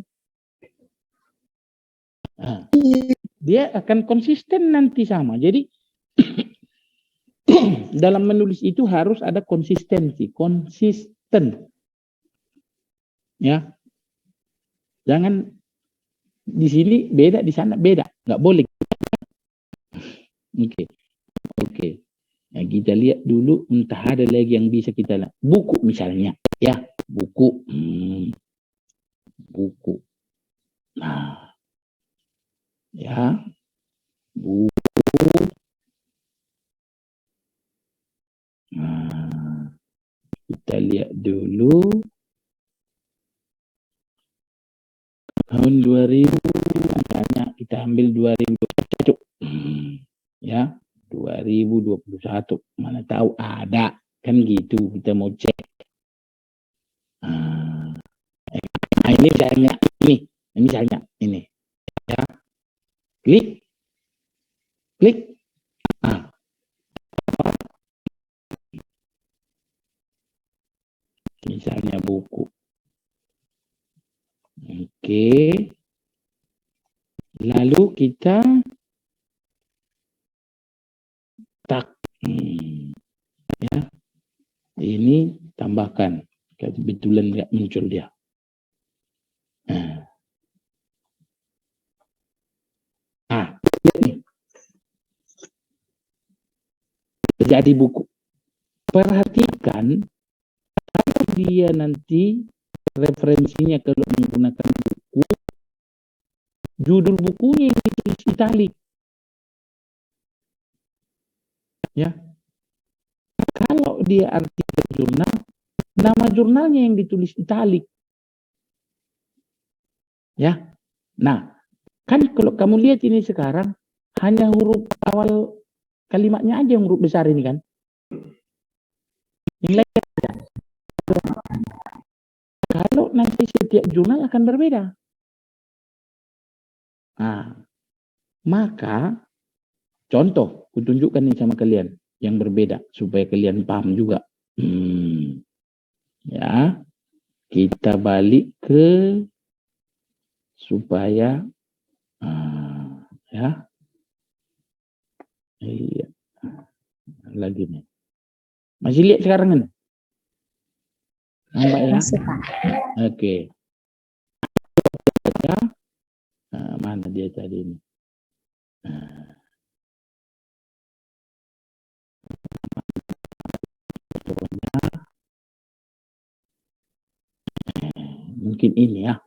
Dia akan konsisten nanti sama. Jadi dalam menulis itu harus ada konsistensi, konsisten. Ya. Jangan di sini beda, di sana beda. Nggak boleh. Oke. Nah, kita lihat dulu entah ada lagi yang bisa kita lihat. Buku misalnya, ya, buku. Buku. Nah, ya, buku. Nah, kita lihat dulu. Tahun 2000, misalnya kita ambil 2021. Ya, 2021. Mana tahu ada. Kan gitu, kita mau cek. Ini misalnya, ini. Ya. Klik. Misalnya buku. Oke. Lalu kita tak. Ya. Ini tambahkan. Kebetulan nggak muncul dia. Jadi buku. Perhatikan kalau dia nanti referensinya kalau menggunakan buku, judul bukunya yang ditulis italik. Ya. dia artikel jurnal, nama jurnalnya yang ditulis italik. Ya. Nah, kan kalau kamu lihat ini sekarang hanya huruf awal kalimatnya aja yang huruf besar ini kan. Yang lain tidak. Kalau nanti setiap jurnal akan berbeda. Nah, maka contoh, kutunjukkan nih sama kalian yang berbeda supaya kalian paham juga. Ya, kita balik ke supaya ya, iya, lagi nih. Masih lihat sekarang kan? Nampak ya? Oke. Mana dia tadi ini? Mungkin ini ya.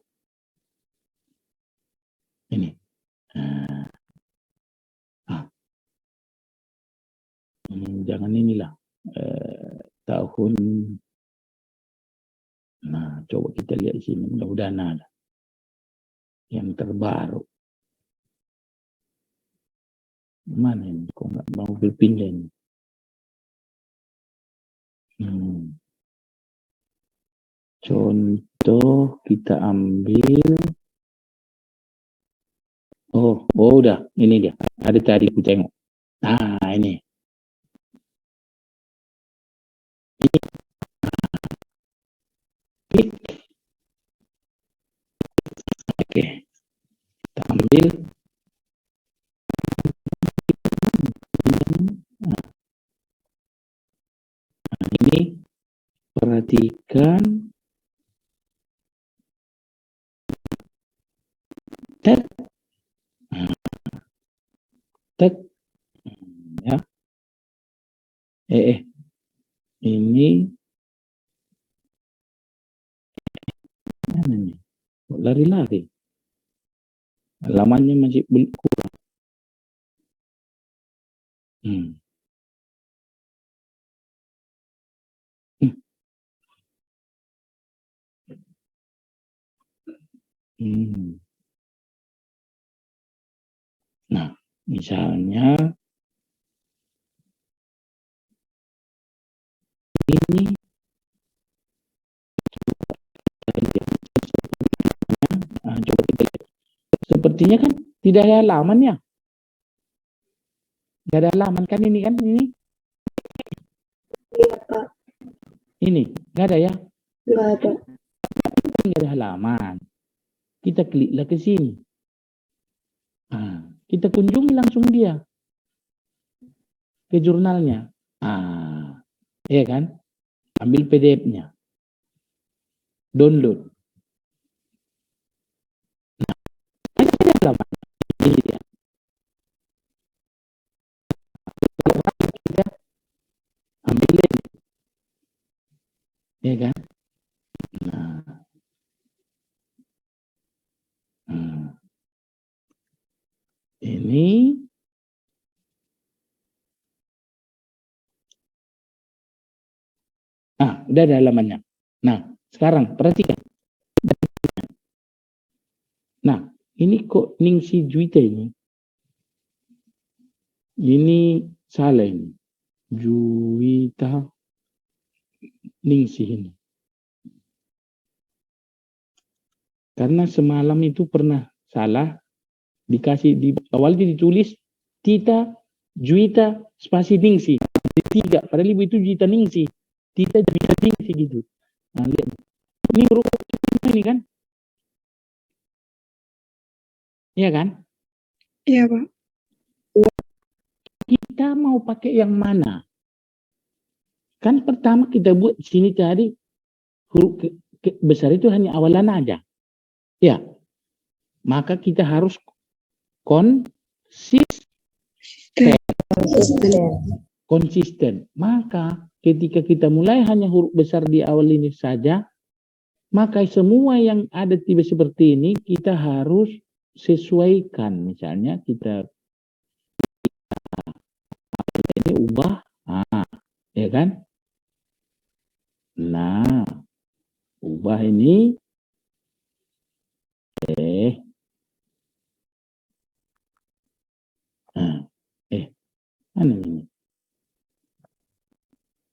Ini. Jangan inilah. Tahun. Nah, coba kita lihat di sini. Mudah-mudahan ada. Yang terbaru. Mana ini? Kok nggak mau berpindah ini? Contoh kita ambil. Oh udah. Ini dia. Ada tadi aku tengok. Nah, ini. Klik. Oke. Kita ambil. Nah, ini perhatikan tag tag ya ini mana nih lari-lari halamannya masih belum kurang. Nah, misalnya ini coba kita lihat. Sepertinya kan tidak ada halamannya. Tidak ada halaman kan ini kan ini? Iya, Pak. Ini nggak ada ya? Nggak ada. Nggak ada halaman. Kita kliklah ke sini. Kita kunjungi langsung dia ke jurnalnya. Iya kan? Ambil PDF-nya. Download. Nah, ada halaman. Ini dia. Kita ambil ini. Iya kan? Ini udah ada halamannya. Nah, sekarang perhatikan. Nah, ini kok Ningsi Juwita ini? Ini salah ini. Juwita Ningsi ini. Karena semalam itu pernah salah dikasih di awalnya ditulis Tita Juwita spasi Ningsi. Tiga, padahal ibu itu Juwita Ningsi. Tita Juwita Ningsi gitu. Nah, lihat. Ini huruf ini kan? Iya kan? Iya, Pak. Kita mau pakai yang mana? Kan pertama kita buat di sini tadi huruf besar itu hanya awalan aja. Ya. Maka kita harus konsisten. Maka ketika kita mulai hanya huruf besar di awal ini saja, maka semua yang ada tiba seperti ini kita harus sesuaikan. Misalnya kita ini ubah, ya kan? Nah, ubah ini. Mana ini?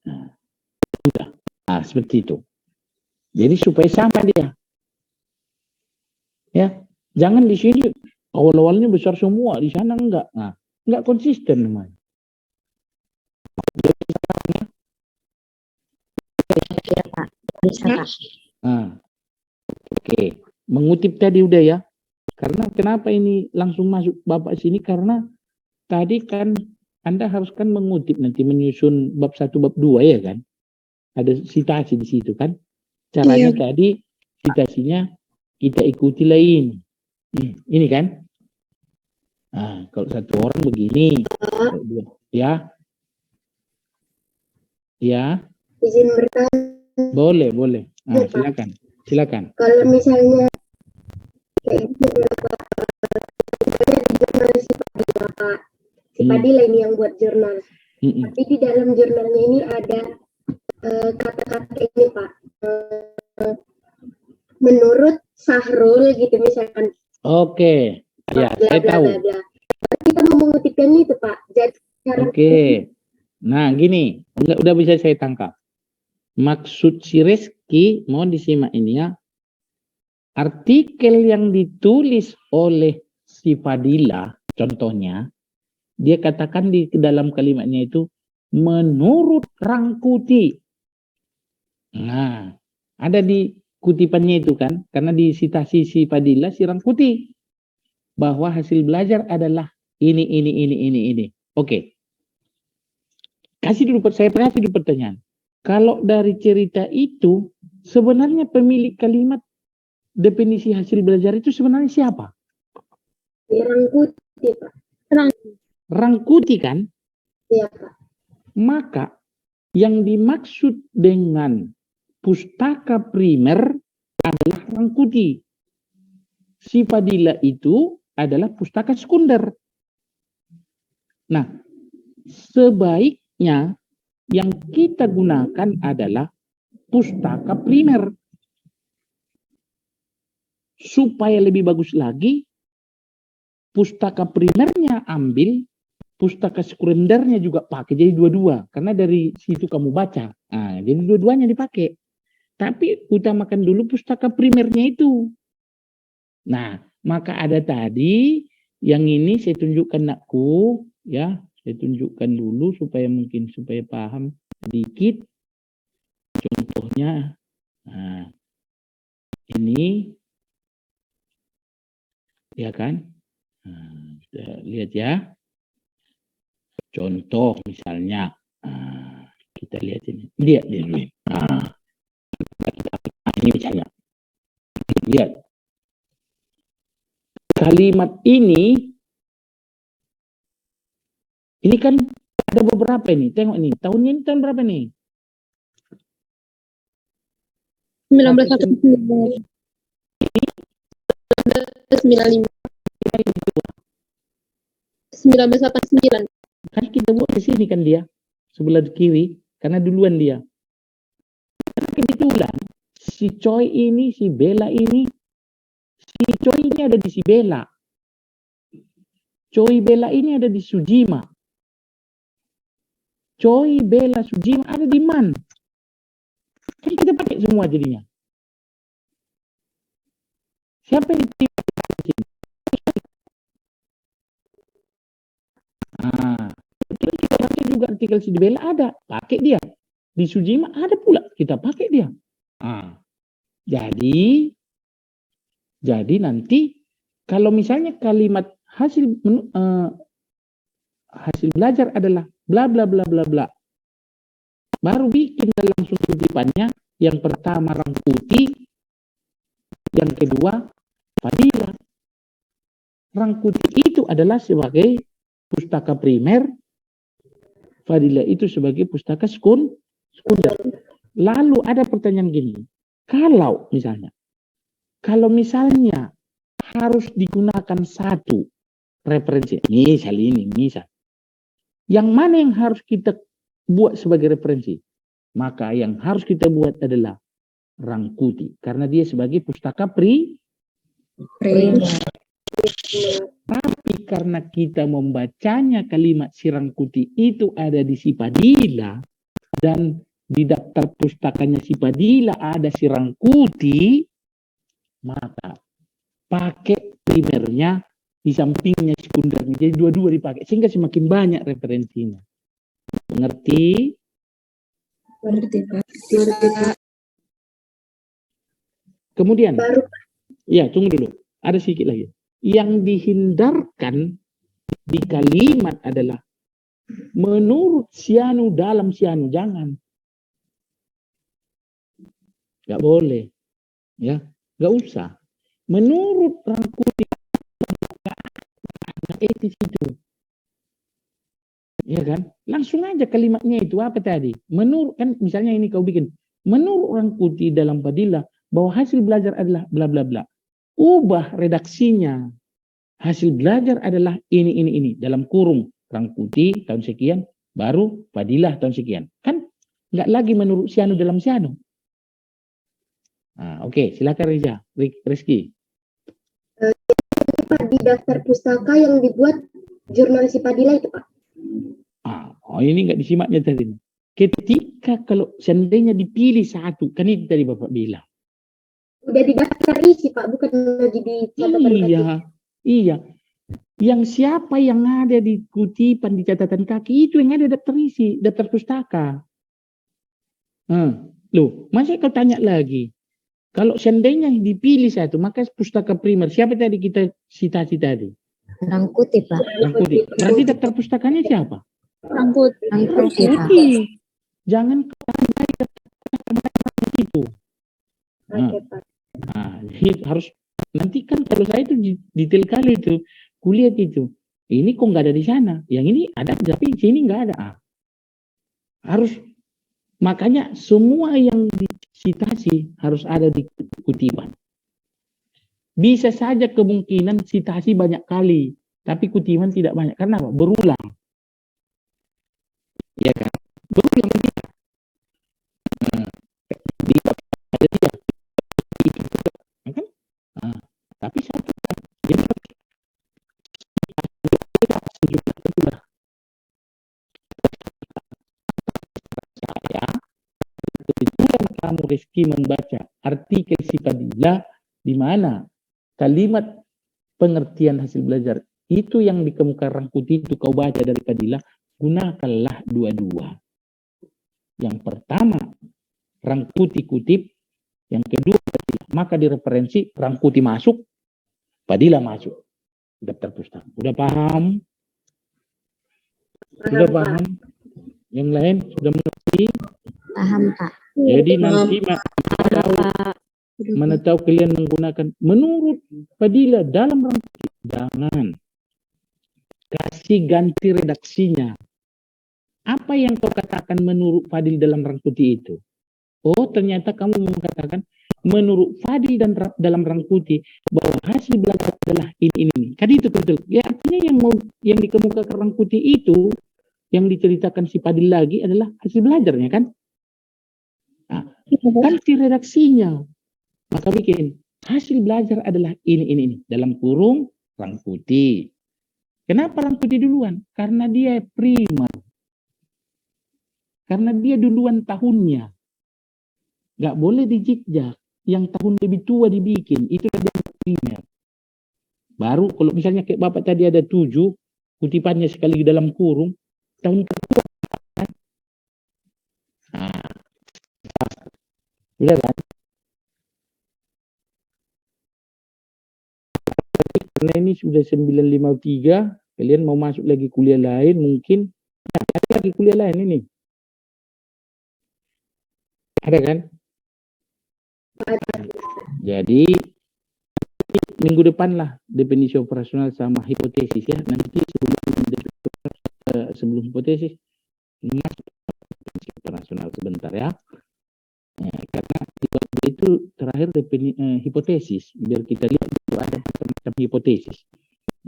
Nah, seperti itu. Jadi supaya sama dia. Ya, jangan di sini awal-awalnya besar semua, di sana enggak. Nah, enggak konsisten namanya. Ya, Pak. Bisa, Pak. Nah, oke. Mengutip tadi udah ya. Karena kenapa ini langsung masuk Bapak sini? Karena tadi kan Anda harus kan mengutip nanti menyusun bab 1, bab 2 ya kan? Ada citasi di situ kan? Caranya tadi citasinya kita ikuti lain. Ini kan? Nah, kalau satu orang begini, ya, ya, Izin bertanya, boleh. Nah, silakan. kalau misalnya kayak gitu berapa? Misalnya di jurnal si Padilla, Pak. Si Padilla ini yang buat jurnal. Tapi di dalam jurnalnya ini ada kata-kata ini, Pak. Menurut Sahrul gitu misalkan. Oke. Ya, bla, saya bla, tahu. bla, bla. Kita mau mengutipkannya itu, Pak. Jadi Oke. Nah, gini, udah bisa saya tangkap. Maksud si Reski, mohon disimak ini ya. Artikel yang ditulis oleh si Padilla, contohnya, dia katakan di dalam kalimatnya itu, menurut Rangkuti. Nah, ada di kutipannya itu kan, karena di citasi si Padilla, si Rangkuti. Bahwa hasil belajar adalah ini. Oke. Saya kasih dulu pertanyaan. Kalau dari cerita itu, sebenarnya pemilik kalimat definisi hasil belajar itu sebenarnya siapa? Rangkuti, Pak. Rangkuti kan? Iya, Pak. Maka yang dimaksud dengan pustaka primer adalah Rangkuti. Si Padilla itu adalah pustaka sekunder. Nah, sebaiknya yang kita gunakan adalah pustaka primer. Supaya lebih bagus lagi, pustaka primernya ambil, pustaka sekundernya juga pakai. Jadi dua-dua. Karena dari situ kamu baca. Nah, jadi dua-duanya dipakai. Tapi utamakan dulu pustaka primernya itu. Nah, maka ada tadi yang ini saya tunjukkan nakku, ya, saya tunjukkan dulu supaya paham sedikit. Contohnya, nah, ini, ya kan? Nah, lihat ya. Contoh misalnya, kita lihat ini, lihat dulu. Ini misalnya, lihat. Kalimat ini kan ada beberapa ini. Tengok ini. Tahunnya ini tahun berapa nih? 1995. 1989. Kan kita buat ke sini kan dia. Sebelah kiri. Karena duluan dia. Karena kebetulan si Choi ini, si Bella ini, si Choi ini ada di si Bella. Choi Bella ini ada di Sujima. Choi Bella Sujima ada di Man. Kan kita pakai semua jadinya. Siapa yang diterima di sini? Kita pakai juga artikel si Bella ada, pakai dia. Di Sujima ada pula, kita pakai dia. Jadi nanti kalau misalnya kalimat hasil belajar adalah bla bla bla bla bla, baru bikin langsung kutipannya. Yang pertama Rangkuti, yang kedua Padilla. Rangkuti itu adalah sebagai pustaka primer, Padilla itu sebagai pustaka sekunder. Lalu ada pertanyaan gini, kalau misalnya harus digunakan satu referensi, misal, yang mana yang harus kita buat sebagai referensi? Maka yang harus kita buat adalah Rangkuti, karena dia sebagai pustaka primer. Tapi karena kita membacanya kalimat si Rangkuti itu ada di si Padilla, dan di daftar pustakanya si Padilla ada si Rangkuti, maka pakai primernya di sampingnya sekundernya. Jadi dua-dua dipakai sehingga semakin banyak referensinya. Mengerti? Mengerti, Pak. Kemudian, Baru ya tunggu dulu, ada sedikit lagi. Yang dihindarkan di kalimat adalah menurut Sianu dalam Sianu, jangan. Gak boleh, ya, gak usah. Menurut Rangkuti etis itu, ya kan? Langsung aja kalimatnya itu apa tadi? Menurut, kan misalnya ini kau bikin, menurut Rangkuti dalam Padilla bahwa hasil belajar adalah bla bla bla. Ubah redaksinya. Hasil belajar adalah ini dalam kurung Rangkuti tahun sekian, baru Padilla tahun sekian. Kan nggak lagi menurut Sianu dalam Sianu. Nah, oke, silakan Reza, Rizky. Pak, di daftar pustaka yang dibuat jurnal si Padilla itu, Pak. Oh, ini nggak disimaknya tadi. Ketika kalau seandainya dipilih satu, kan itu tadi Bapak bilang. Udah di daftar isi, Pak, bukan lagi di catatan kaki. Iya. Yang siapa yang ada di kutipan di catatan kaki itu yang ada daftar isi, daftar pustaka. Loh, masa kau tanya lagi? Kalau seandainya dipilih satu, maka pustaka primer. Siapa tadi kita citasi tadi? Rangkuti, Pak. Rangkuti. Berarti daftar pustakanya siapa? Rangkuti, Pak. Jangan kau tambah itu. Oke, Pak. Nah, harus nanti kan kalau saya itu detail kali itu kulihat itu. Ini kok nggak ada di sana. Yang ini ada tapi sini nggak ada. Harus, makanya semua yang disitasi harus ada di kutipan. Bisa saja kemungkinan citasi banyak kali, tapi kutipan tidak banyak. Karena apa? Berulang. Ya kan? Berulang dia. Tapi satu kan, jadi saya kebetulan kamu Rizky membaca artikel si Padilla di mana kalimat pengertian hasil belajar itu yang dikemukakan Rangkuti itu kau baca dari Padilla, gunakanlah dua-dua. Yang pertama Rangkuti kutip, yang kedua Padilla. Maka di referensi Rangkuti masuk, Padilla masuk daftar pustaka. Udah paham? Sudah paham? Yang lain sudah mengerti? Paham, Pak. Jadi nanti mana tahu kalian menggunakan menurut Padilla dalam Rangkuti, jangan kasih ganti redaksinya. Apa yang kau katakan menurut Fadil dalam Rangkuti itu? Oh, ternyata kamu mengatakan menurut Fadil dan dalam Rangkuti bahwa hasil belajar adalah ini. Kan itu betul. Ya, artinya yang dikemukakan Rangkuti itu yang diceritakan si Fadil lagi adalah hasil belajarnya kan? Nah, ganti redaksinya. Maka bikin hasil belajar adalah ini dalam kurung Rangkuti. Kenapa Rangkuti duluan? Karena dia primer. Karena dia duluan tahunnya. Nggak boleh dijikjak. Yang tahun lebih tua dibikin. Itu dia primer. Baru kalau misalnya kayak Bapak tadi ada 7, kutipannya sekali dalam kurung, tahun kedua. Nah, sudah kan? Karena ini sudah 9.53, kalian mau masuk lagi kuliah lain mungkin. Ada lagi kuliah lain ini. Ada kan? Jadi minggu depan lah definisi operasional sama hipotesis ya. Nanti sebelum hipotesis masuk definisi operasional sebentar ya. Karena itu terakhir hipotesis. Biar kita lihat itu ada macam hipotesis.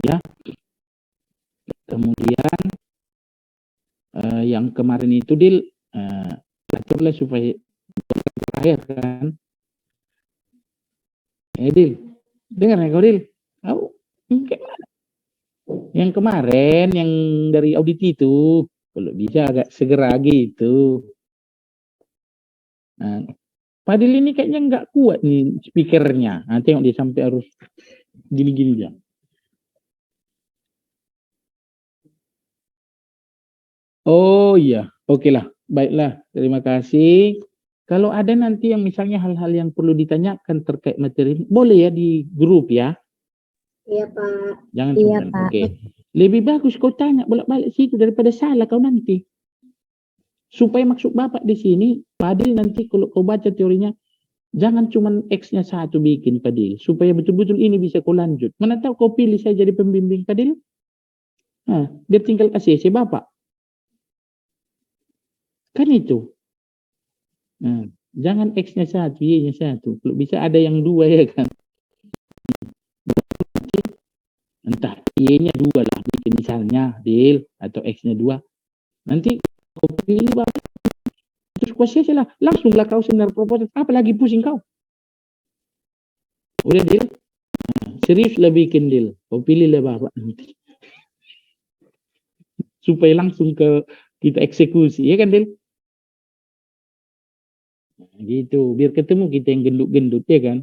Ya. Kemudian yang kemarin itu aturlah supaya air kan. Dil, dengar ya kau Dil? Yang kemarin yang dari audit itu, kalau bisa agak segera gitu. Nah, Fadil ini kayaknya nggak kuat nih speakernya. Nah, tengok dia sampai harus gini-gini dia. Oh iya, oke lah, baiklah, terima kasih. Kalau ada nanti yang misalnya hal-hal yang perlu ditanyakan terkait materi ini, boleh ya di grup ya. Iya Pak. Jangan Iya, sungkan. Pak. Oke. Lebih bagus kau tanya bolak-balik situ daripada salah kau nanti. Supaya maksud Bapak di sini, Fadil nanti kalau kau baca teorinya, jangan cuma X-nya satu bikin Fadil. Supaya betul-betul ini bisa kau lanjut. Mana tahu kau pilih saya jadi pembimbing Fadil. Nah, biar tinggal kasih Bapak. Kan itu. Nah, jangan X-nya satu, Y-nya satu. Kalau bisa ada yang dua ya kan. Entah Y-nya dua lah. Misalnya, Dil, atau X-nya dua. Nanti kau pilih Bapak. Terus kuasai lah. Langsunglah kau seminar proposal. Apalagi pusing kau. Udah Dil. Nah, serius lah bikin Dil. Kau pilih lah Bapak nanti. Supaya langsung ke kita eksekusi. Ya kan Dil? Gitu, biar ketemu kita yang gendut-gendut ya kan.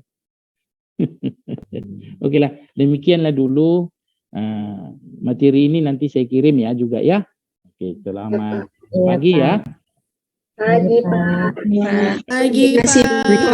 Oke lah, demikianlah dulu materi ini nanti saya kirim ya juga ya. Oke, selamat pagi ya. Pagi Pak. Iya. Pagi, Pak.